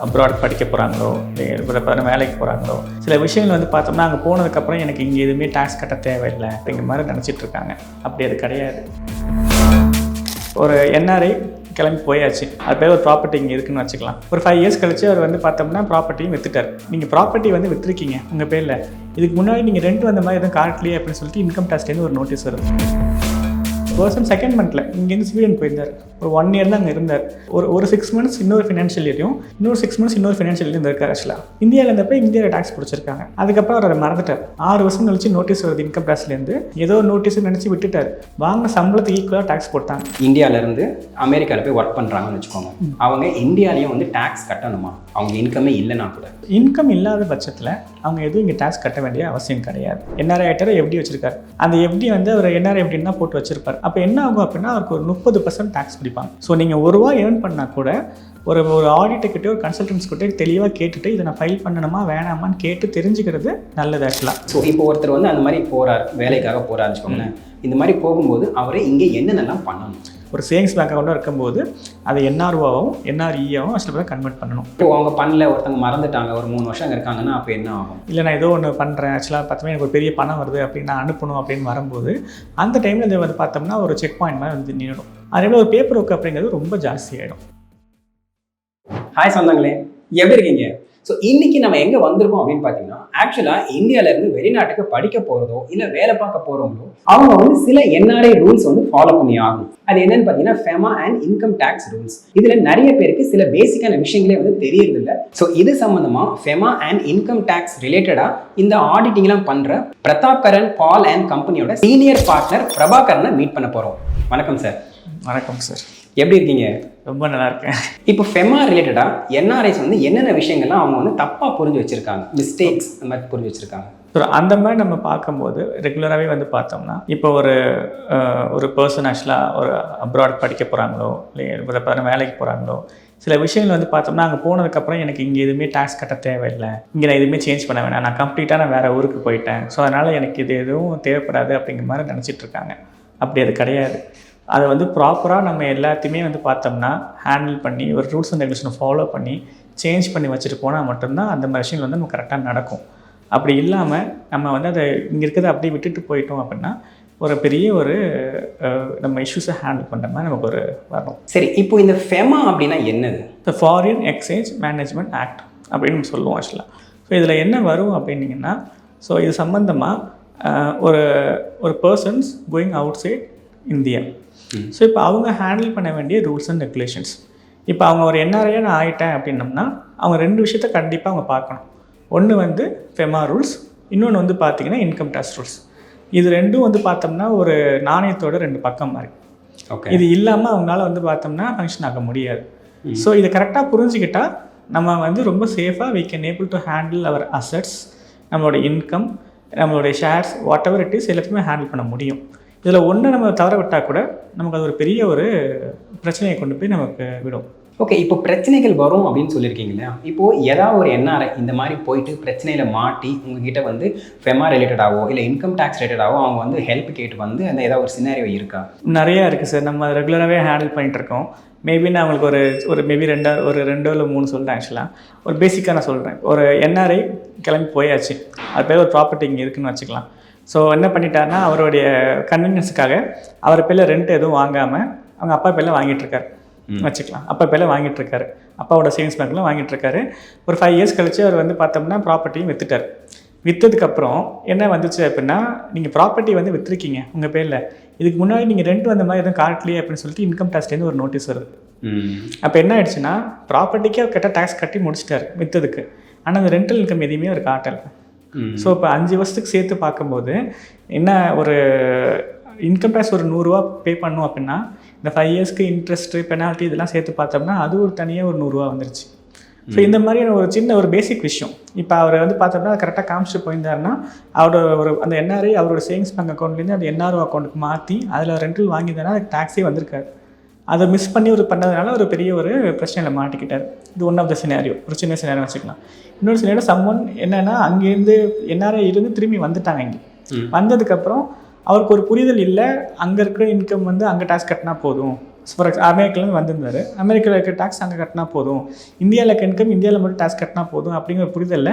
Abroad படிக்க போகிறாங்களோ இல்லை வேலைக்கு போகிறாங்களோ சில விஷயங்கள் வந்து பார்த்தோம்னா அங்கே போனதுக்கப்புறம் எனக்கு இங்கே எதுவுமே டேக்ஸ் கட்ட தேவையில்லை அப்படிங்கிற மாதிரி நினச்சிட்டு இருக்காங்க. அப்படி அது கிடையாது. ஒரு என்ஆர்ஐ கிளம்பி போயாச்சு, அது பேர் ஒரு ப்ராப்பர்ட்டி இங்கே இருக்குன்னு வச்சுக்கலாம். ஒரு 5 இயர்ஸ் கழிச்சு அவர் வந்து பார்த்தோம்னா ப்ராப்பர்ட்டியும் விற்றுட்டார். நீங்கள் ப்ராப்பர்ட்டி வந்து விற்றுருக்கீங்க உங்கள் பேரில், இதுக்கு முன்னாடி நீங்கள் ரெண்ட் வந்த மாதிரி எதுவும் காட்டலையே அப்படின்னு சொல்லிட்டு இன்கம் டேக்ஸ்லேருந்து ஒரு நோட்டீஸ் வருது. பர்சன் செகண்ட் மந்த்தில் இங்கேருந்து ஸ்வீடன் போயிருந்தார். ஒரு 1 இயர் தான் அங்கே இருந்தார். ஒரு 6 months இன்னொரு ஃபினான்ஷியல் இயரையும், இன்னொரு 6 months இன்னொரு ஃபினான்ஷியல் இயர் இருந்திருக்காரு. ஆக்சுவலாக இந்தியாவில் இருந்தப்போ இந்தியாவில் டேக்ஸ் பிடிச்சிருக்காங்க. அதுக்கப்புறம் அவர் அதை மறந்துட்டார். 6 வருஷம் கழிச்சு நோட்டீஸ் வருது இன்கம் டேக்ஸ்லேருந்து. ஏதோ நோட்டீஸ் நினச்சி விட்டுட்டார். வாங்கின சம்பளத்துக்கு ஈக்குவலாக டேக்ஸ் போட்டாங்க. இந்தியாவிலேருந்து அமெரிக்காவில் போய் ஒர்க் பண்ணுறாங்கன்னு வச்சுக்கோங்க, அவங்க இந்தியாலையும் வந்து டேக்ஸ் கட்டணுமா? அவங்க இன்கமே இல்லைன்னா கூட இன்கம் இல்லாத பட்சத்தில் அவங்க எதுவும் இங்கே டேக்ஸ் கட்ட வேண்டிய அவசியம் கிடையாது. என்ஆர்ஐ ஆக்டரை எஃப்டி வச்சிருக்காரு. அந்த எஃப்டி வந்து அவர் என்ஆர்ஐ எஃப்டின்னு தான் போட்டு வச்சிருப்பார். அப்போ என்ன ஆகும் அப்படின்னா அவருக்கு ஒரு 30% டேக்ஸ் பிடிப்பாங்க. ஸோ நீங்கள் ₹1 ஏர்ன் பண்ணால் கூட ஒரு ஆடிட்டர்கிட்ட ஒரு கன்சல்டன்ஸ் கிட்டே தெளிவாக கேட்டுட்டு இதை நான் ஃபைல் பண்ணணுமா வேணாமான்னு கேட்டு தெரிஞ்சுக்கிறது நல்லது. ஆக்சுவலாக ஸோ இப்போ ஒருத்தர் வந்து அந்த மாதிரி போகிறார், வேலைக்காக போகிறாருன்னு வச்சுக்கோங்களேன். இந்த மாதிரி போகும்போது அவர் இங்கே என்னென்னலாம் பண்ணணும்? ஒரு சேவிங்ஸ் பேங்க் அக்கௌண்ட்டாக இருக்கும்போது அதை என்ஆர்ஓவும் என்ஆர்இயாவும் ஆக்சுவலாக கன்வெர்ட் பண்ணணும். இப்போ அவங்க பண்ணல, ஒருத்தவங்க மறந்துட்டாங்க, ஒரு 3 வருஷம் அங்கே இருக்காங்கன்னா அப்போ என்ன ஆகும்? இல்லை நான் ஏதோ ஒன்று பண்ணுறேன், ஆக்சுவலாக பார்த்தோம்னா எனக்கு ஒரு பெரிய பணம் வருது அப்படின்னு நான் அனுப்பணும் அப்படின்னு வரும்போது அந்த டைமில் இதை வந்து பார்த்தோம்னா ஒரு செக் பாயிண்ட் மாதிரி வந்து நின்றுடும். அதே ஒரு பேப்பர் ஒர்க் அப்படிங்கிறது ரொம்ப ஜாஸ்தி ஆகிடும். ஹாய் சொந்தங்களே, எப்படி இருக்கீங்க? ஸோ இன்றைக்கி நம்ம எங்கே வந்திருக்கோம் அப்படின்னு பார்த்தீங்கன்னா, ஆக்சுவலாக இந்தியாவிலேருந்து வெளிநாட்டுக்கு படிக்க போகிறதோ இல்லை வேலை பார்க்க போகிறவங்களோ அவங்க வந்து சில என்ஆர்ஐ ரூல்ஸ் வந்து ஃபாலோ பண்ணி ஆகணும். அது என்னன்னு பார்த்தீங்கன்னா FEMA and income tax rules. இதில் நிறைய பேருக்கு சில பேசிக்கான விஷயங்களே வந்து தெரியறதில்ல. ஸோ இது சம்மந்தமாக ஃபெமா அண்ட் இன்கம் டேக்ஸ் ரிலேட்டடாக இந்த ஆடிட்டிங்லாம் பண்ணுற பிரதாப்கரன் பால் அண்ட் கம்பெனியோட சீனியர் பார்ட்னர் பிரபாகரனை மீட் பண்ண போகிறோம். வணக்கம் சார். வணக்கம் சார். எப்படி இருக்கீங்க? ரொம்ப நல்லா இருக்கேன். இப்போ ஃபெமா ரிலேட்டடாக என்ஆர்ஐஸ் வந்து என்னென்ன விஷயங்கள்லாம் அவங்க வந்து தப்பாக புரிஞ்சு வச்சுருக்காங்க, மிஸ்டேக்ஸ் அந்த மாதிரி புரிஞ்சு வச்சுருக்காங்க? ஸோ அந்த மாதிரி நம்ம பார்க்கும்போது ரெகுலராகவே வந்து பார்த்தோம்னா இப்போ ஒரு பர்சன் ஆக்சுவலாக ஒரு அப்ராட் படிக்க போகிறாங்களோ இல்லை வேலைக்கு போகிறாங்களோ சில விஷயங்கள் வந்து பார்த்தோம்னா அங்கே போனதுக்கப்புறம் எனக்கு இங்கே எதுவுமே டேக்ஸ் கட்ட தேவையில்லை, இங்கே நான் எதுவுமே சேஞ்ச் பண்ண வேணாம், நான் கம்ப்ளீட்டாக நான் வேறு ஊருக்கு போயிட்டேன், ஸோ அதனால் எனக்கு இது எதுவும் தேவைப்படாது அப்படிங்கிற மாதிரி நினச்சிட்டு இருக்காங்க. அப்படி அது கிடையாது. அதை வந்து ப்ராப்பராக நம்ம எல்லாத்தையுமே வந்து பார்த்தோம்னா ஹேண்டில் பண்ணி ஒரு ரூல்ஸ் அண்ட் ரெகுலேஷனை ஃபாலோ பண்ணி சேஞ்ச் பண்ணி வச்சுட்டு போனால் மட்டும்தான் அந்த மாதிரி விஷயங்கள் வந்து நம்ம கரெக்டாக நடக்கும். அப்படி இல்லாமல் நம்ம வந்து அதை இங்கே இருக்கிறத அப்படியே விட்டுட்டு போயிட்டோம் அப்படின்னா ஒரு பெரிய நம்ம இஷ்யூஸை ஹேண்டில் பண்ணுற மாதிரி நமக்கு வரணும். சரி, இப்போ இந்த ஃபெமா அப்படின்னா என்னது? த ஃபாரின் எக்ஸ்சேஞ்ச் மேனேஜ்மெண்ட் ஆக்ட் அப்படின்னு சொல்லுவோம் ஆக்சுவலாக. ஸோ இதில் என்ன வரும் அப்படின்னிங்கன்னா, ஸோ இது சம்மந்தமாக ஒரு persons going outside India. So இப்போ அவங்க ஹேண்டில் பண்ண வேண்டிய ரூல்ஸ் அண்ட் ரெகுலேஷன்ஸ். இப்போ அவங்க ஒரு என்ஆர்ஐ நான் ஆகிட்டேன் அப்படின்னம்னா அவங்க 2 விஷயத்த கண்டிப்பாக அவங்க பார்க்கணும். ஒன்று வந்து ஃபெமா ரூல்ஸ், இன்னொன்று வந்து பார்த்திங்கன்னா இன்கம் டேக்ஸ் ரூல்ஸ். இது ரெண்டும் வந்து பார்த்தோம்னா ஒரு நாணயத்தோட 2 பக்கம் மாதிரி. இது இல்லாமல் அவங்களால வந்து பார்த்தோம்னா ஃபங்க்ஷன் ஆக முடியாது. ஸோ இதை கரெக்டாக புரிஞ்சுக்கிட்டால் நம்ம வந்து ரொம்ப சேஃபாக we can able to handle our assets, நம்மளோட இன்கம், நம்மளுடைய shares, what ever it is எல்லாத்தையுமே ஹேண்டில் பண்ண முடியும். இதில் ஒன்று நம்ம தவற விட்டால் கூட நமக்கு அது ஒரு பெரிய பிரச்சனையை கொண்டு போய் நமக்கு விடும். ஓகே, இப்போ பிரச்சனைகள் வரும் அப்படின்னு சொல்லியிருக்கீங்க இல்லையா? இப்போது ஏதாவது ஒரு என்ஆர்ஐ இந்த மாதிரி போயிட்டு பிரச்சனையில் மாட்டி உங்ககிட்ட வந்து ஃபெமா ரிலேட்டடாகவோ இல்லை இன்கம் டேக்ஸ் ரிலேட்டடாகவோ அவங்க வந்து ஹெல்ப் கேட்டு வந்து அந்த ஏதாவது ஒரு சினாரியோ இருக்கா? நிறையா இருக்குது சார். நம்ம ரெகுலராகவே ஹேண்டில் பண்ணிகிட்ருக்கோம். மேபி நான் உங்களுக்கு ஒரு மேபி 2 இல்லை 3 சொல்கிறேன். ஆக்சுவலாக ஒரு பேசிக்காக நான் சொல்கிறேன். ஒரு என்ஆர்ஐ கிளம்பி போயாச்சு, அது பேர் ஒரு ப்ராப்பர்ட்டி இங்கே இருக்குன்னு வச்சுக்கலாம். ஸோ என்ன பண்ணிட்டாருன்னா அவருடைய கன்வீனியன்ஸுக்காக அவர் பேரில் ரெண்ட் எதுவும் வாங்காமல் அவங்க அப்பா பேரில் வாங்கிட்டுருக்காரு வச்சுக்கலாம். அப்பா பேரில் வாங்கிட்டுருக்காரு, அப்பாவோட சேவிங்ஸ் பேங்க்கில் வாங்கிட்டுருக்காரு. ஒரு 5 இயர்ஸ் கழிச்சு அவர் வந்து பார்த்தோம்னா ப்ராப்பர்ட்டியும் விற்றுட்டார். விற்றதுக்கப்புறம் என்ன வந்துச்சு அப்படின்னா, நீங்கள் ப்ராப்பர்ட்டி வந்து விற்றுருக்கீங்க உங்கள் பேரில், இதுக்கு முன்னாடி நீங்கள் ரெண்ட் வந்த மாதிரி எதுவும் காட்டலையே அப்படின்னு சொல்லிட்டு இன்கம் டேக்ஸ்லேருந்து ஒரு நோட்டீஸ் வருது. அப்போ என்ன ஆயிடுச்சுன்னா ப்ராப்பர்ட்டிக்கு அவர் கரெக்டாக டேக்ஸ் கட்டி முடிச்சிட்டார் விற்றதுக்கு, ஆனால் அந்த ரெண்டல் இன்கம் எதையுமே அவர் காட்டலை. ஸோ இப்போ 5 வருஷத்துக்கு சேர்த்து பார்க்கும்போது என்ன ஒரு இன்கம் டேக்ஸ் ஒரு ₹100 பே பண்ணோம் அப்படின்னா இந்த 5 இயர்ஸ்க்கு இன்ட்ரெஸ்ட்டு பெனால்ட்டி இதெல்லாம் சேர்த்து பார்த்தோம்னா அது ஒரு தனியாக ஒரு ₹100 வந்துருச்சு. ஸோ இந்த மாதிரியான ஒரு சின்ன ஒரு பேசிக் விஷயம். இப்போ அவர் வந்து பார்த்தோம்னா கரெக்டாக காமிச்சிட்டு போயிருந்தாருன்னா அவரோட அந்த என்ஆர்ஐ அவரோட சேவிங்ஸ் பேங்க் அக்கௌண்ட்லேருந்து அந்த என்ஆர்ஓ அக்கௌண்ட்டுக்கு மாற்றி அதில் ரெண்டல் வாங்கியிருந்தாருன்னா அதுக்கு டேக்ஸே வந்திருக்காரு. அதை மிஸ் பண்ணி பண்ணதுனால ஒரு பெரிய பிரச்சனையில் மாட்டிக்கிட்டார். இது ஒன் ஆஃப் த சினாரியோ, ஒரு சின்ன சினாரியோ வச்சுக்கலாம். இன்னொரு சினாரியோ சம்மன் என்னென்னா அங்கேருந்து என்ஆர்ஐ இருந்து திரும்பி வந்துட்டாங்க. இங்கே வந்ததுக்கப்புறம் அவருக்கு ஒரு புரிதல் இல்லை, அங்கே இருக்கிற இன்கம் வந்து அங்கே டேக்ஸ் கட்டினா போதும். ஃபார் அமெரிக்காலேருந்து வந்திருந்தார், அமெரிக்காவில் இருக்க டேக்ஸ் அங்கே கட்டினா போதும், இந்தியாவில் இருக்க இன்கம் இந்தியாவில் மட்டும் டேக்ஸ் கட்டினா போதும் அப்படிங்கிற புரிதலில்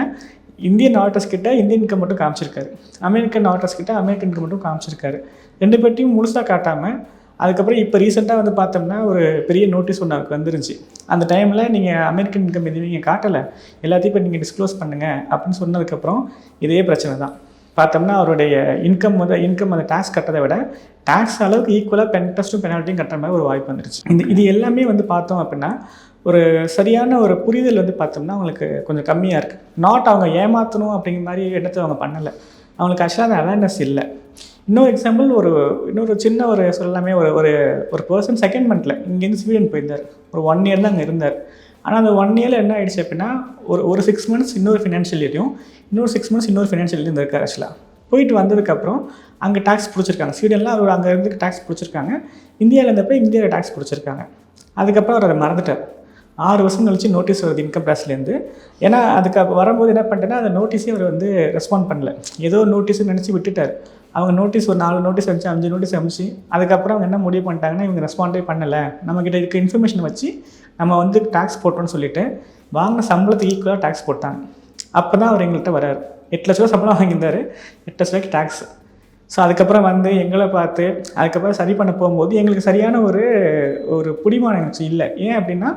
இந்தியன் ஆர்டர்ஸ் கிட்ட இந்தியன் இன்கம் மட்டும் காமிச்சிருக்காரு, அமெரிக்கன் ஆர்டர்ஸ் கிட்ட அமெரிக்கன் இன்கம் மட்டும் காமிச்சிருக்காரு. ரெண்டு பேர்ட்டையும் முழுசாக காட்டாமல் அதுக்கப்புறம் இப்போ ரீசெண்டாக வந்து பார்த்தோம்னா ஒரு பெரிய நோட்டீஸ் ஒன்று அவருக்கு வந்துருந்துச்சு. அந்த டைமில் நீங்கள் அமெரிக்கன் இன்கம் எதுவும் நீங்கள் காட்டலை, எல்லாத்தையும் இப்போ நீங்கள் டிஸ்க்ளோஸ் பண்ணுங்கள் அப்படின்னு சொன்னதுக்கப்புறம் இதே பிரச்சனை தான். பார்த்தோம்னா அவருடைய இன்கம் அந்த டேக்ஸ் கட்டதை விட டேக்ஸ் அளவுக்கு ஈக்குவலாக இன்ட்ரெஸ்ட்டும் பெனால்ட்டியும் கட்டுற மாதிரி ஒரு வாய்ப்பு வந்துருச்சு. இது எல்லாமே வந்து பார்த்தோம் அப்படின்னா ஒரு சரியான ஒரு புரிதல் வந்து பார்த்தோம்னா அவங்களுக்கு கொஞ்சம் கம்மியாக இருக்குது. அவங்க ஏமாற்றணும் அப்படிங்கிற மாதிரி எண்ணத்தை அவங்க பண்ணலை, அவங்களுக்கு ஆக்சுவலாக அந்த அவேர்னஸ் இல்லை. இன்னொரு எக்ஸாம்பிள் இன்னொரு சின்ன ஒரு சொல்லலாமே, ஒரு பர்சன் செகண்ட் மந்த்தில் இங்கேருந்து ஸ்வீடன் போயிருந்தார். ஒரு 1 இயர் தான் அங்கே இருந்தார். ஆனால் அந்த 1 இயரில் என்ன ஆகிடுச்சு அப்படின்னா ஒரு 6 மந்த்ஸ் இன்னொரு ஃபினான்ஷியல் இயரையும், இன்னொரு 6 மந்த்ஸ் இன்னொரு ஃபினான்ஷியல் இயர் இருக்கார். ஆக்சுவலாக போயிட்டு வந்ததுக்கப்புறம் அங்கே டேக்ஸ் பிடிச்சிருக்காங்க. ஸ்வீடனில் அவர் அங்கே இருந்து டேக்ஸ் பிடிச்சிருக்காங்க, இந்தியாவில் இருந்தப்போ இந்தியாவில் டேக்ஸ் பிடிச்சிருக்காங்க. அதுக்கப்புறம் அவர் அதை மறந்துட்டார். 6 வருஷம் கழிச்சு நோட்டீஸ் வருது இன்கம் டேக்ஸ்லேருந்து. ஏன்னா அதுக்கு வரும்போது என்ன பண்ணிட்டேன்னா அந்த நோட்டீஸே அவர் வந்து ரெஸ்பாண்ட் பண்ணல, ஏதோ நோட்டீஸ்னு நினச்சி விட்டுட்டார். அவங்க நோட்டீஸ் ஒரு 4 நோட்டீஸ் அனுப்பிச்சு 5 நோட்டீஸ் அனுப்பிச்சு அதுக்கப்புறம் அவங்க என்ன முடிவு பண்ணிட்டாங்கன்னா இவங்க ரெஸ்பாண்டே பண்ணலை, நம்மக்கிட்ட இருக்க இன்ஃபர்மேஷன் வச்சு நம்ம வந்து டேக்ஸ் போட்டோன்னு சொல்லிவிட்டு வாங்கின சம்பளத்துக்கு ஈக்குவலாக டேக்ஸ் போட்டாங்க. அப்போ தான் அவர் எங்கள்கிட்ட வராரு. 8 லட்ச ரூபா சம்பளம் வாங்கியிருந்தார், 8 லட்ச ரூபாய்க்கு டேக்ஸ். ஸோ அதுக்கப்புறம் வந்து எங்களை பார்த்து அதுக்கப்புறம் சரி பண்ண போகும்போது எங்களுக்கு சரியான ஒரு பிடிமானம் இருந்துச்சு இல்லை. ஏன் அப்படின்னா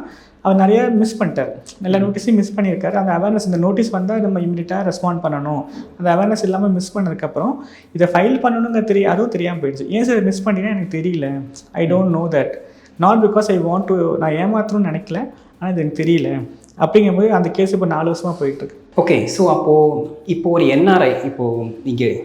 அவர் நிறையா மிஸ் பண்ணிட்டார், எல்லா நோட்டீஸையும் மிஸ் பண்ணியிருக்காரு. அந்த அவேர்னஸ், இந்த நோட்டீஸ் வந்தால் நம்ம இம்மிடியட்டாக ரெஸ்பாண்ட் பண்ணணும், அந்த அவேர்னஸ் இல்லாமல் மிஸ் பண்ணதுக்கப்புறம் இதை ஃபைல் பண்ணணுங்க அதுவும் தெரியாமல் போயிடுச்சு. ஏன் சார் மிஸ் பண்ணிட்டேன்னா எனக்கு தெரியல, I don't know that, not because I want to, நான் ஏமாற்றணும்னு நினைக்கல, ஆனால் இது எனக்கு தெரியல அப்படிங்கும்போது அந்த கேஸ் இப்போ 4 வருஷமாக போயிட்டுருக்கு. ஓகே, ஸோ இப்போ ஒரு என்ஆர்ஐ இப்போது நீங்கள்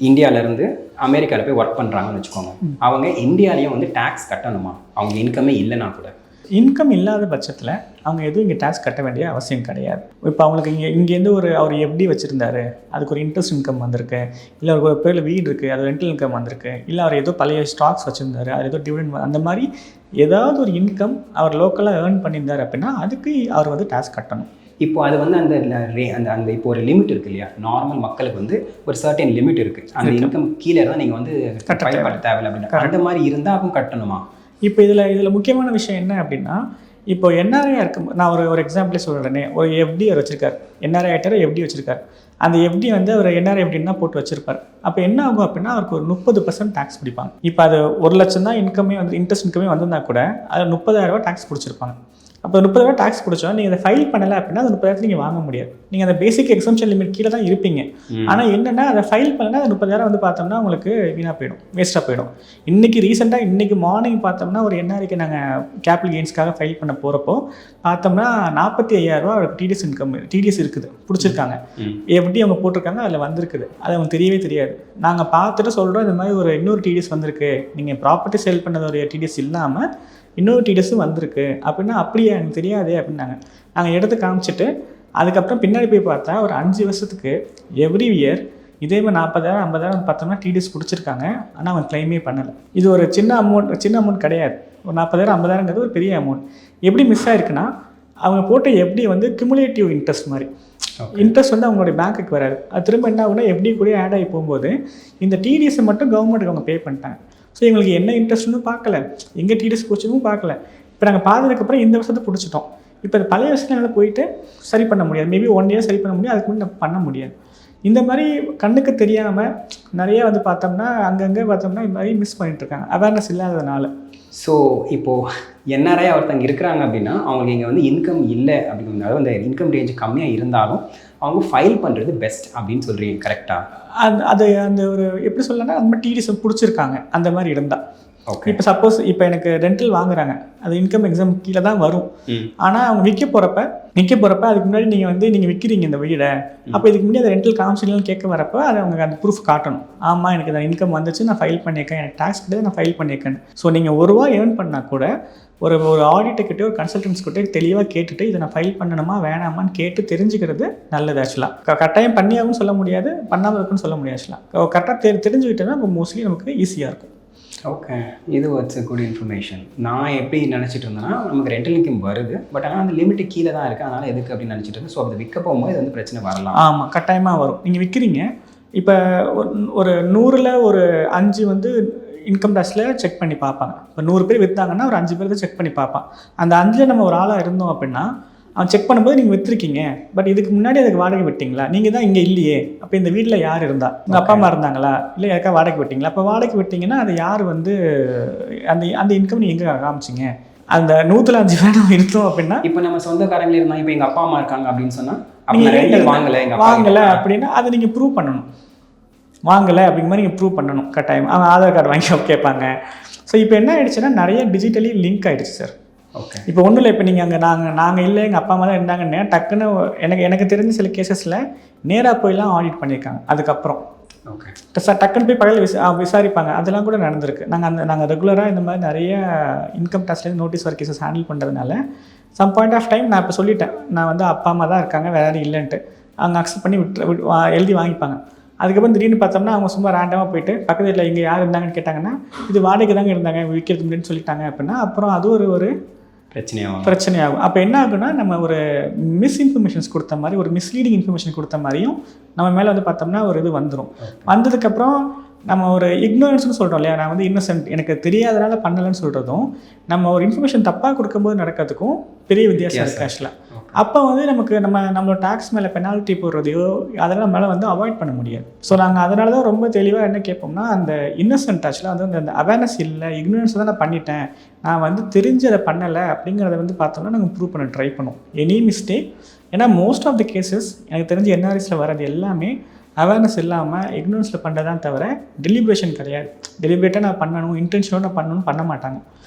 இந்தியாவிலேருந்து அமெரிக்காவில் போய் ஒர்க் பண்ணுறாங்கன்னு வச்சுக்கோங்க, அவங்க இந்தியாலேயும் வந்து டேக்ஸ் கட்டணுமா? அவங்க இன்கமே இல்லைன்னா கூட? இன்கம் இல்லாத பட்சத்தில் அவங்க எதுவும் இங்கே டேக்ஸ் கட்ட வேண்டிய அவசியம் கிடையாது. இப்போ அவங்களுக்கு இங்கேருந்து அவர் எப்படி வச்சுருந்தாரு, அதுக்கு ஒரு இன்ட்ரெஸ்ட் இன்கம் வந்திருக்கு, இல்லை அவருக்கு ஒரு பேரில் வீடு இருக்குது அது ரெண்டல் இன்கம் வந்திருக்கு, இல்லை அவர் ஏதோ பழைய ஸ்டாக்ஸ் வச்சுருந்தாரு அது ஏதோ டிவிடெண்ட், அந்த மாதிரி ஏதாவது ஒரு இன்கம் அவர் லோக்கலாக ஏர்ன் பண்ணியிருந்தார் அப்படின்னா அதுக்கு அவர் வந்து டேக்ஸ் கட்டணும். இப்போ அது வந்து அந்த இப்போ ஒரு லிமிட் இருக்குது இல்லையா, நார்மல் மக்களுக்கு வந்து ஒரு சர்டன் லிமிட் இருக்குது, அந்த இன்கம் கீழே தான் நீங்கள் வந்து கட்ட தேவையில்லை அப்படின்னா அந்த மாதிரி இருந்தால் அவங்க கட்டணுமா? இப்போ இதில் முக்கியமான விஷயம் என்ன அப்படின்னா, இப்போ என்ஆர்ஐ இருக்கும், நான் ஒரு எக்ஸாம்பிளே சொல்கிறேனே, ஒரு எஃப்டி அவர் வச்சுருக்கார், என்ஆர்ஐ ஆகிட்டார் எஃப்டி வச்சுருக்கார். அந்த எஃப்டி வந்து அவர் என்ஆர்ஐ எஃப்டின்னு தான் போட்டு வச்சுருப்பார். அப்போ என்ன ஆகும் அப்படின்னா அவருக்கு ஒரு 30% டேக்ஸ் பிடிப்பாங்க. இப்போ அது 1 லட்சம் தான் இன்கமே வந்து இன்ட்ரெஸ்ட் இன்கமே வந்திருந்தா கூட அது 30,000 ரூபா டேக்ஸ் பிடிச்சிருப்பாங்க. அப்போ 30,000 டேக்ஸ் பிடிச்சோம், நீங்கள் அதை ஃபைல் பண்ணலை அப்படின்னா அந்த 30,000 நீங்கள் வாங்க முடியாது. நீங்கள் அந்த பேசிக் எக்ஸம்ஷன் லிமிட் கீழே தான் இருப்பீங்க. ஆனால் என்னென்னா அதை ஃபைல் பண்ணலைன்னா அந்த 30,000 வந்து பார்த்தோம்னா உங்களுக்கு வீணாக போயிடும், வேஸ்ட்டாக போயிடும். இன்றைக்கி மார்னிங் பார்த்தோம்னா ஒரு என்ஆர்ஐக்கு நாங்கள் கேபிட்டல் கெயின்ஸ்க்காக ஃபைல் பண்ண போகிறப்போ பார்த்தோம்னா 45,000 ரூபா அவருக்கு டிடிஎஸ் இருக்குது, பிடிச்சிருக்காங்க, எப்படி அவங்க போட்டிருக்காங்க அதில் வந்திருக்குது, அது அவங்க தெரியவே தெரியாது. நாங்கள் பார்த்துட்டு சொல்கிறோம் இந்த மாதிரி இன்னொரு டிடிஎஸ் வந்திருக்கு, நீங்கள் ப்ராப்பர்ட்டி சேல் பண்ணது ஒரு டிடிஎஸ் இல்லாமல் இன்னொரு டிடிஎஸும் வந்திருக்கு அப்படின்னா அப்படியே எனக்கு தெரியாது அப்படின்னாங்க. நாங்கள் எடுத்து காமிச்சிட்டு அதுக்கப்புறம் பின்னாடி போய் பார்த்தா ஒரு 5 வருஷத்துக்கு எவ்ரி இயர் இதே மாதிரி 40,000 50,000 பார்த்தோம்னா டிடிஎஸ் பிடிச்சிருக்காங்க, ஆனால் அவங்க கிளைமே பண்ணலை. இது ஒரு சின்ன அமௌண்ட் கிடையாது. ஒரு 40,000 50,000ங்கிறது ஒரு பெரிய அமௌண்ட். எப்படி மிஸ் ஆயிருக்குன்னா அவங்க போட்ட எஃப்டி வந்து கியூமுலேட்டிவ் இன்ட்ரெஸ்ட் மாதிரி, இன்ட்ரெஸ்ட் வந்து அவங்களுடைய பேங்க்குக்கு வராது. அது திரும்ப என்ன ஆகுனா எஃப்டி கூட ஆட் ஆகி போகும்போது இந்த டிடிஎஸை மட்டும் கவர்மெண்ட்டுக்கு அவங்க பே பண்ணிட்டாங்க. ஸோ எங்களுக்கு என்ன இன்ட்ரெஸ்ட்னு பார்க்கல, எங்கே டிடிஎஸ் பிடிச்சதும் பார்க்கல. இப்போ நாங்கள் பார்த்ததுக்கப்புறம் இந்த வருஷத்தை பிடிச்சிட்டோம். இப்போ அது பழைய வருஷத்தில் என்னால் போயிட்டு சரி பண்ண முடியாது, மேபி 1 இயர் சரி பண்ண முடியும், அதுக்கு முன்னாடி நம்ம பண்ண முடியாது. இந்த மாதிரி கண்ணுக்கு தெரியாமல் நிறைய வந்து பார்த்தோம்னா அங்கங்கே பார்த்தோம்னா இந்த மாதிரி மிஸ் பண்ணிட்டுருக்காங்க, அவேர்னஸ் இல்லாததுனால. ஸோ இப்போது என்ஆர்ஐ ஒருத்தங்க இருக்கிறாங்க அப்படின்னா அவங்களுக்கு இங்கே வந்து இன்கம் இல்லை அப்படிங்கிறதுனால அந்த இன்கம் ரேஞ்ச் கம்மியாக இருந்தாலும் அவங்க ஃபைல் பண்ணுறது பெஸ்ட் அப்படின்னு சொல்கிறீங்க, கரெக்டாக? அந்த ஒரு எப்படி சொல்லணும்னா அந்த மாதிரி டிடிஎஸ் பிடிச்சிருக்காங்க அந்த மாதிரி இருந்தால். ஓகே, இப்போ சப்போஸ் இப்போ எனக்கு ரெண்டல் வாங்குறாங்க, அது இன்கம் எக்ஸாம் கீழே தான் வரும். ஆனால் அவங்க விற்க போகிறப்ப அதுக்கு முன்னாடி நீங்கள் விற்கிறீங்க இந்த வீடை, அப்போ இதுக்கு முன்னாடி அந்த ரெண்டல் கவுன்சிலிங்னு கேட்க வரப்போ அதை அவங்க அந்த ப்ரூஃப் காட்டணும். ஆமாம் எனக்கு இந்த இன்கம் வந்துச்சு, நான் ஃபைல் பண்ணியிருக்கேன், எனக்கு டேக்ஸ் கிடையாது, நான் ஃபைல் பண்ணியிருக்கேன். ஸோ நீங்கள் ₹1 ஏர்ன் பண்ணால் கூட ஒரு ஆடிட்டர்கிட்ட ஒரு கன்சல்டன்ஸ்கிட்ட தெளிவாக கேட்டுட்டு இதை நான் ஃபைல் பண்ணணுமா வேணாமான்னு கேட்டு தெரிஞ்சுக்கிறது நல்லது. ஆக்சுவலாக கட்டாயம் பண்ணியாகவும் சொல்ல முடியாது, பண்ணாமல் இருக்குன்னு சொல்ல முடியாது. ஆக்சுவலாக கரெக்டாக தெரிஞ்சுக்கிட்டோன்னா இப்போ மோஸ்ட்லி நமக்கு ஈஸியாக இருக்கும். ஓகே, இது வாட்ஸ் குட் இன்ஃபர்மேஷன். நான் எப்படி நினச்சிட்டு இருந்தேன்னா நமக்கு ரெண்டல் இன்கம் வருது, பட் ஆனால் அந்த லிமிட்டு கீழே தான் இருக்குது, அதனால் எதுக்கு அப்படின்னு நினச்சிட்டு இருந்தேன். ஸோ அதை விற்க போகும்போது இது வந்து பிரச்சனை வரலாம். ஆமாம், கட்டாயமாக வரும். நீங்கள் விற்கிறீங்க, இப்போ ஒரு 100ல் ஒரு 5 வந்து இன்கம் டேக்ஸில் செக் பண்ணி பார்ப்பாங்க. இப்போ 100 பேர் விற்றாங்கன்னா ஒரு 5 பேர் தான் செக் பண்ணி பார்ப்பான். அந்த 5ல் நம்ம ஒரு ஆளாக இருந்தோம் அப்படின்னா அவன் செக் பண்ணும்போது நீங்கள் விற்றுருக்கீங்க, பட் இதுக்கு முன்னாடி அதுக்கு வாடகை விட்டீங்களா, நீங்கள் தான் இங்கே இல்லையே, அப்போ இந்த வீட்டில் யார் இருந்தா, உங்கள் அப்பா அம்மா இருந்தாங்களா, இல்லை யாருக்கா வாடகை விட்டீங்களா, அப்போ வாடகை விட்டிங்கன்னா அது யார் வந்து அந்த அந்த இன்கம் நீங்கள் எங்கே காமிச்சிங்க. அந்த 105 பேர் நம்ம இருந்தோம் அப்படின்னா, இப்போ நம்ம சொந்தக்காரங்களே இருந்தாங்க, இப்போ எங்கள் அப்பா அம்மா இருக்காங்க அப்படின்னு சொன்னால் நீங்கள் ரெண்டல் வாங்கலை அப்படின்னா அதை நீங்கள் ப்ரூவ் பண்ணணும். வாங்கலை அப்படிங்கிற மாதிரி நீங்கள் ப்ரூவ் பண்ணணும் கட்டாயம். அவன் ஆதார் கார்டு வாங்கி கேட்பாங்க. ஸோ இப்போ என்ன ஆகிடுச்சுன்னா நிறைய டிஜிட்டலி லிங்க் ஆகிடுச்சு சார். ஓகே. இப்போ ஒன்றும் இல்லை, இப்போ நீங்கள் அங்கே நாங்கள் இல்லை எங்கள் அப்பா அம்மா தான் இருந்தாங்கன்னு டக்குன்னு எனக்கு தெரிஞ்ச சில கேசஸில் நேராக போயெல்லாம் ஆடிட் பண்ணியிருக்காங்க. அதுக்கப்புறம் ஓகே சார் டக்குன்னு போய் பக்கத்தில் விசாரிப்பாங்க. அதெல்லாம் கூட நடந்திருக்கு. நாங்கள் ரெகுலராக இந்த மாதிரி நிறைய இன்கம் டேக்ஸ்லேருந்து நோட்டீஸ் வர கேசஸ் ஹேண்டில் பண்ணுறதுனால சம் பாயிண்ட் ஆஃப் டைம் நான் இப்போ சொல்லிட்டேன், நான் வந்து அப்பா அம்மா தான் இருக்காங்க, வேறு யாரும் இல்லைன்ட்டு அவங்க அக்செப்ட் பண்ணி எழுதி வாங்கிப்பாங்க. அதுக்கப்புறம் திடீர்னு பார்த்தோம்னா அவங்க சும்மா ரேண்டமாக போயிட்டு பக்கத்தில் இல்லை இங்கே யார் இருந்தாங்கன்னு கேட்டாங்கன்னா இது வாடகை தாங்க இருந்தாங்க, விற்கிறது முடியுன்னு சொல்லிட்டாங்க அப்படின்னா அப்புறம் அது ஒரு பிரச்சனையாகும். அப்போ என்ன ஆகுன்னா நம்ம ஒரு மிஸ்இன்ஃபர்மேஷன்ஸ் கொடுத்த மாதிரி, ஒரு மிஸ்லீடிங் இன்ஃபர்மேஷன் கொடுத்த மாதிரியும் நம்ம மேலே வந்து பார்த்தோம்னா ஒரு இது வந்துடும். வந்ததுக்கப்புறம் நம்ம ஒரு இக்னோரன்ஸ்னு சொல்கிறோம் இல்லையா, நான் வந்து இன்னசென்ட் எனக்கு தெரியாதனால பண்ணலைன்னு சொல்கிறதும் நம்ம ஒரு இன்ஃபர்மேஷன் தப்பாக கொடுக்கும்போது நடக்கிறதுக்கும் பெரிய வித்தியாசம் இருக்குது ஆக்சுவலாக. அப்போ வந்து நம்மளோட டேக்ஸ் மேலே பெனால்ட்டி போடுறதையோ அதெல்லாம் மேலே வந்து அவாய்ட் பண்ண முடியாது. ஸோ நாங்கள் அதனால தான் ரொம்ப தெளிவாக என்ன கேட்போம்னா, அந்த இன்னசென்ட் ஆக்சுவலாக வந்து அந்த அவேர்னஸ் இல்லை, இக்னோரன்ஸ் தான் நான் பண்ணிட்டேன், நான் வந்து தெரிஞ்சு அதை பண்ணலை அப்படிங்கிறத வந்து பார்த்தோம்னா நாங்கள் ப்ரூவ் பண்ண ட்ரை பண்ணுவோம் எனி மிஸ்டேக். ஏன்னா மோஸ்ட் ஆஃப் த கேசஸ் எனக்கு தெரிஞ்சு என்ஆர்எஸில் வர்றது எல்லாமே அவேர்னஸ் இல்லாமல் இக்னோரன்ஸில் பண்ணுறதான் தவிர டெலிபரேஷன் கிடையாது. டெலிபரேட்டாக நான் பண்ணணும், இன்டென்ஷனோட நான் பண்ணணும்னு பண்ண மாட்டாங்க.